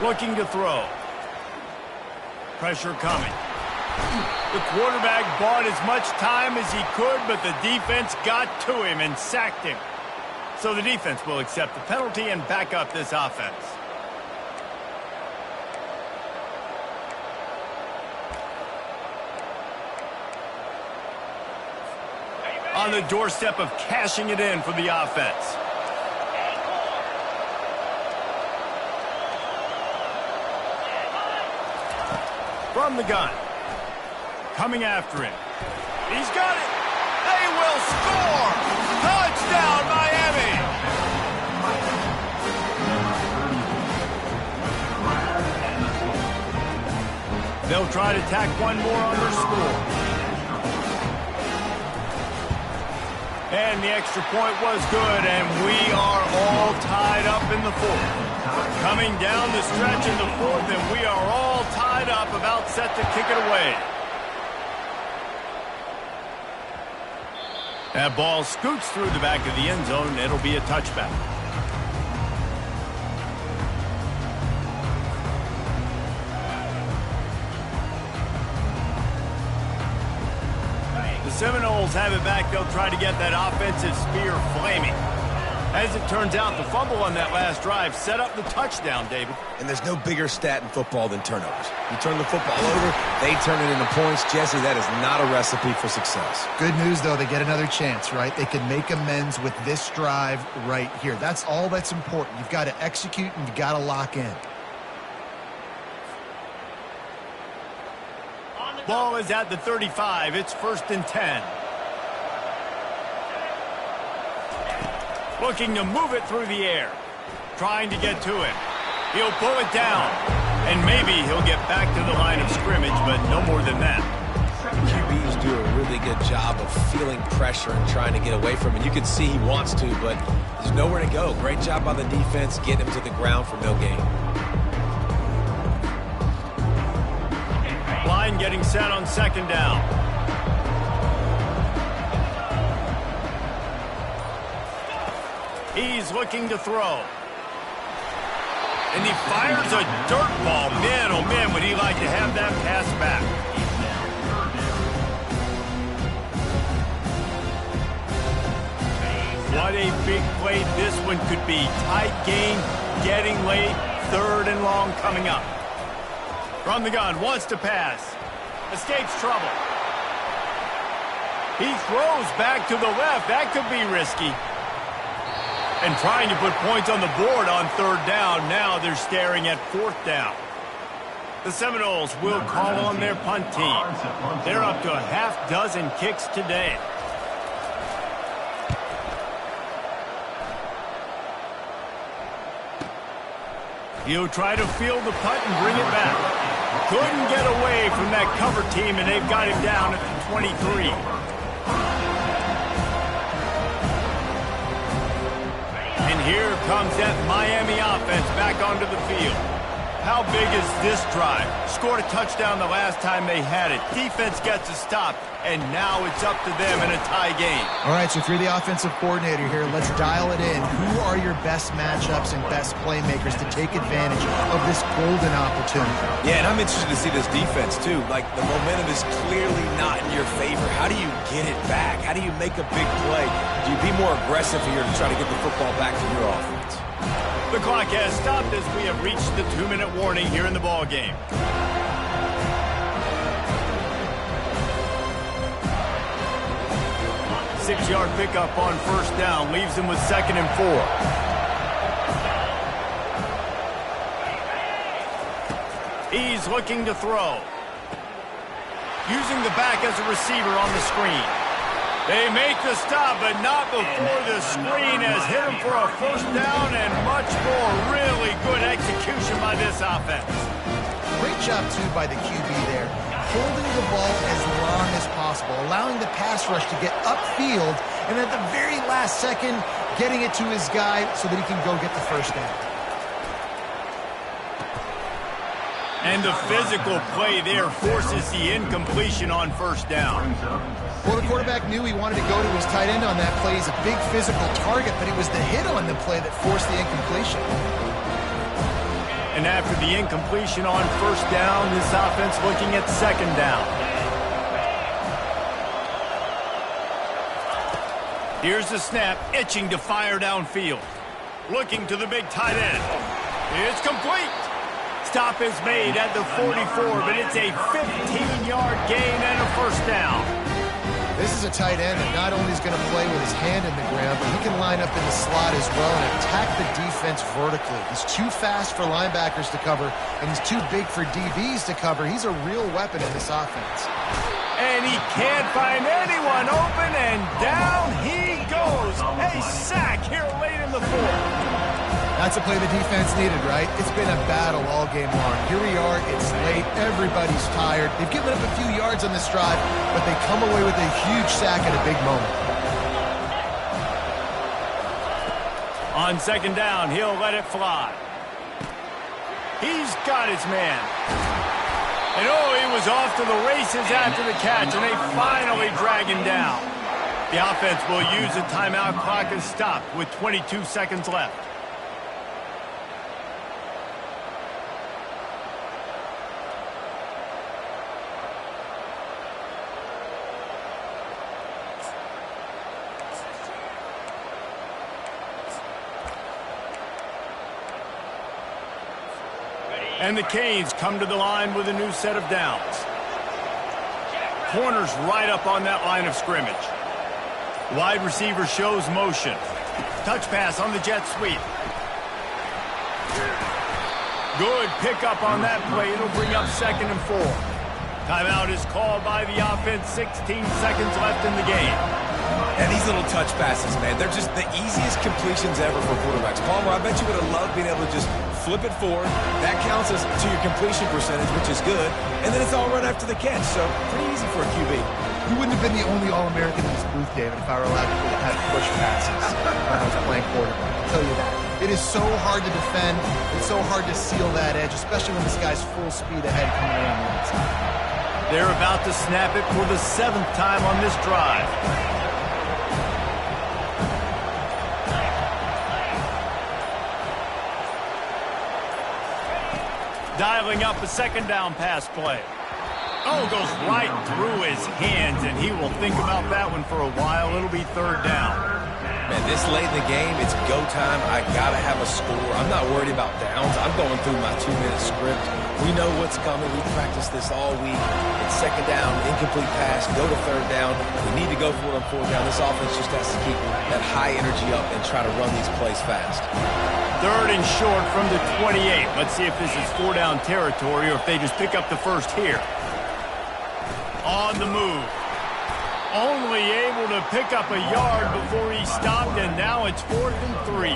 Looking to throw. Pressure coming. The quarterback bought as much time as he could, but the defense got to him and sacked him. So the defense will accept the penalty and back up this offense. On the doorstep of cashing it in for the offense. From the gun. Coming after him. He's got it. They will score. Touchdown, Miami. They'll try to tack one more on their score. And the extra point was good, and we are all tied up in the 4th. Coming down the stretch in the 4th, and we are all tied up, about set to kick it away. That ball scoots through the back of the end zone, and it'll be a touchback. Seminoles have it back. They'll try to get that offensive spear flaming. As it turns out, the fumble on that last drive set up the touchdown, David. And there's no bigger stat in football than turnovers. You turn the football over, they turn it into points. Jesse, that is not a recipe for success. Good news, though, they get another chance, right? They can make amends with this drive right here. That's all that's important. You've got to execute, and you've got to lock in. Ball is at the 35. It's 1st and 10. Looking to move it through the air. Trying to get to it. He'll pull it down. And maybe he'll get back to the line of scrimmage, but no more than that. QBs do a really good job of feeling pressure and trying to get away from it. You can see he wants to, but there's nowhere to go. Great job by the defense, getting him to the ground for no gain. Line getting set on 2nd down. He's looking to throw. And he fires a dirt ball. Man, oh man, would he like to have that pass back. What a big play this one could be. Tight game, getting late, 3rd and long coming up. From the gun, wants to pass. Escapes trouble. He throws back to the left. That could be risky. And trying to put points on the board on 3rd down. Now they're staring at 4th down. The Seminoles will call on their punt team. They're up to a half-dozen kicks today. He'll try to field the punt and bring it back. Couldn't get away from that cover team, and they've got him down at the 23. And here comes that Miami offense back onto the field. How big is this drive? Scored a touchdown the last time they had it. Defense gets a stop, and now it's up to them in a tie game. All right, so if you're the offensive coordinator here, let's dial it in. Who are your best matchups and best playmakers to take advantage of this golden opportunity? Yeah, and I'm interested to see this defense, too. Like, the momentum is clearly not in your favor. How do you get it back? How do you make a big play? Do you be more aggressive here to try to get the football back to your offense? The clock has stopped as we have reached the 2-minute warning here in the ball game. Six-yard pickup on 1st down leaves him with 2nd and 4. He's looking to throw. Using the back as a receiver on the screen. They make the stop, but not before the screen has hit him for a 1st down and much more. Really good execution by this offense. Great job, too, by the QB there. Holding the ball as long as possible, allowing the pass rush to get upfield, and at the very last second, getting it to his guy so that he can go get the 1st down. And the physical play there forces the incompletion on 1st down. Well, the quarterback knew he wanted to go to his tight end on that play. He's a big physical target, but it was the hit on the play that forced the incompletion. And after the incompletion on 1st down, this offense looking at 2nd down. Here's the snap, itching to fire downfield. Looking to the big tight end. It's complete. Stop is made at the 44, but it's a 15-yard gain and a 1st down. This is a tight end that not only is going to play with his hand in the ground, but he can line up in the slot as well and attack the defense vertically. He's too fast for linebackers to cover, and he's too big for DBs to cover. He's a real weapon in this offense. And he can't find anyone open, and down he goes. A sack here late in the 4th. That's a play the defense needed, right? It's been a battle all game long. Here we are, it's late, everybody's tired. They've given up a few yards on this drive, but they come away with a huge sack at a big moment. On 2nd down, he'll let it fly. He's got his man. And oh, he was off to the races after the catch, and they finally drag him down. The offense will use the timeout clock as stopped with 22 seconds left. And the Canes come to the line with a new set of downs. Corners right up on that line of scrimmage. Wide receiver shows motion. Touch pass on the jet sweep. Good pickup on that play. It'll bring up 2nd and 4. Timeout is called by the offense. 16 seconds left in the game. And these little touch passes, man, they're just the easiest completions ever for quarterbacks. Palmer, I bet you would have loved being able to just flip it forward. That counts as to your completion percentage, which is good. And then it's all run after the catch, so pretty easy for a QB. You wouldn't have been the only All-American in this booth, David, if I were allowed to have push passes when I was playing quarterback. I'll tell you that. It is so hard to defend. It's so hard to seal that edge, especially when this guy's full speed ahead coming around the inside. They're about to snap it for the 7th time on this drive. Dialing up a 2nd down pass play. Oh, goes right through his hands, and he will think about that one for a while. It'll be 3rd down. Man, this late in the game, it's go time. I got to have a score. I'm not worried about downs. I'm going through my 2-minute script. We know what's coming. We practiced this all week. It's second down, incomplete pass, go to third down. We need to go for it on fourth down. This offense just has to keep that high energy up and try to run these plays fast. Third and short from the 28. Let's see if this is 4-down territory or if they just pick up the first here. On the move. Only able to pick up a yard before he stopped, and now it's 4th and 3.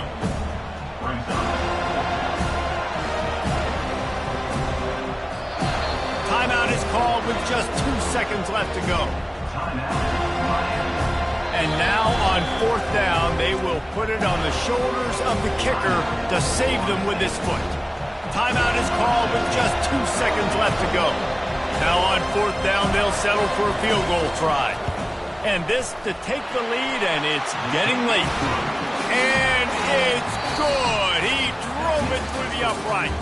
Timeout is called with just 2 seconds left to go. And now on 4th down, they will put it on the shoulders of the kicker to save them with his foot. Timeout is called with just 2 seconds left to go. Now on 4th down, they'll settle for a field goal try. And this to take the lead, and it's getting late. And it's good. He drove it through the uprights.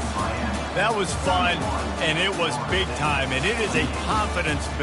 That was fun, and it was big time, and it is a confidence builder.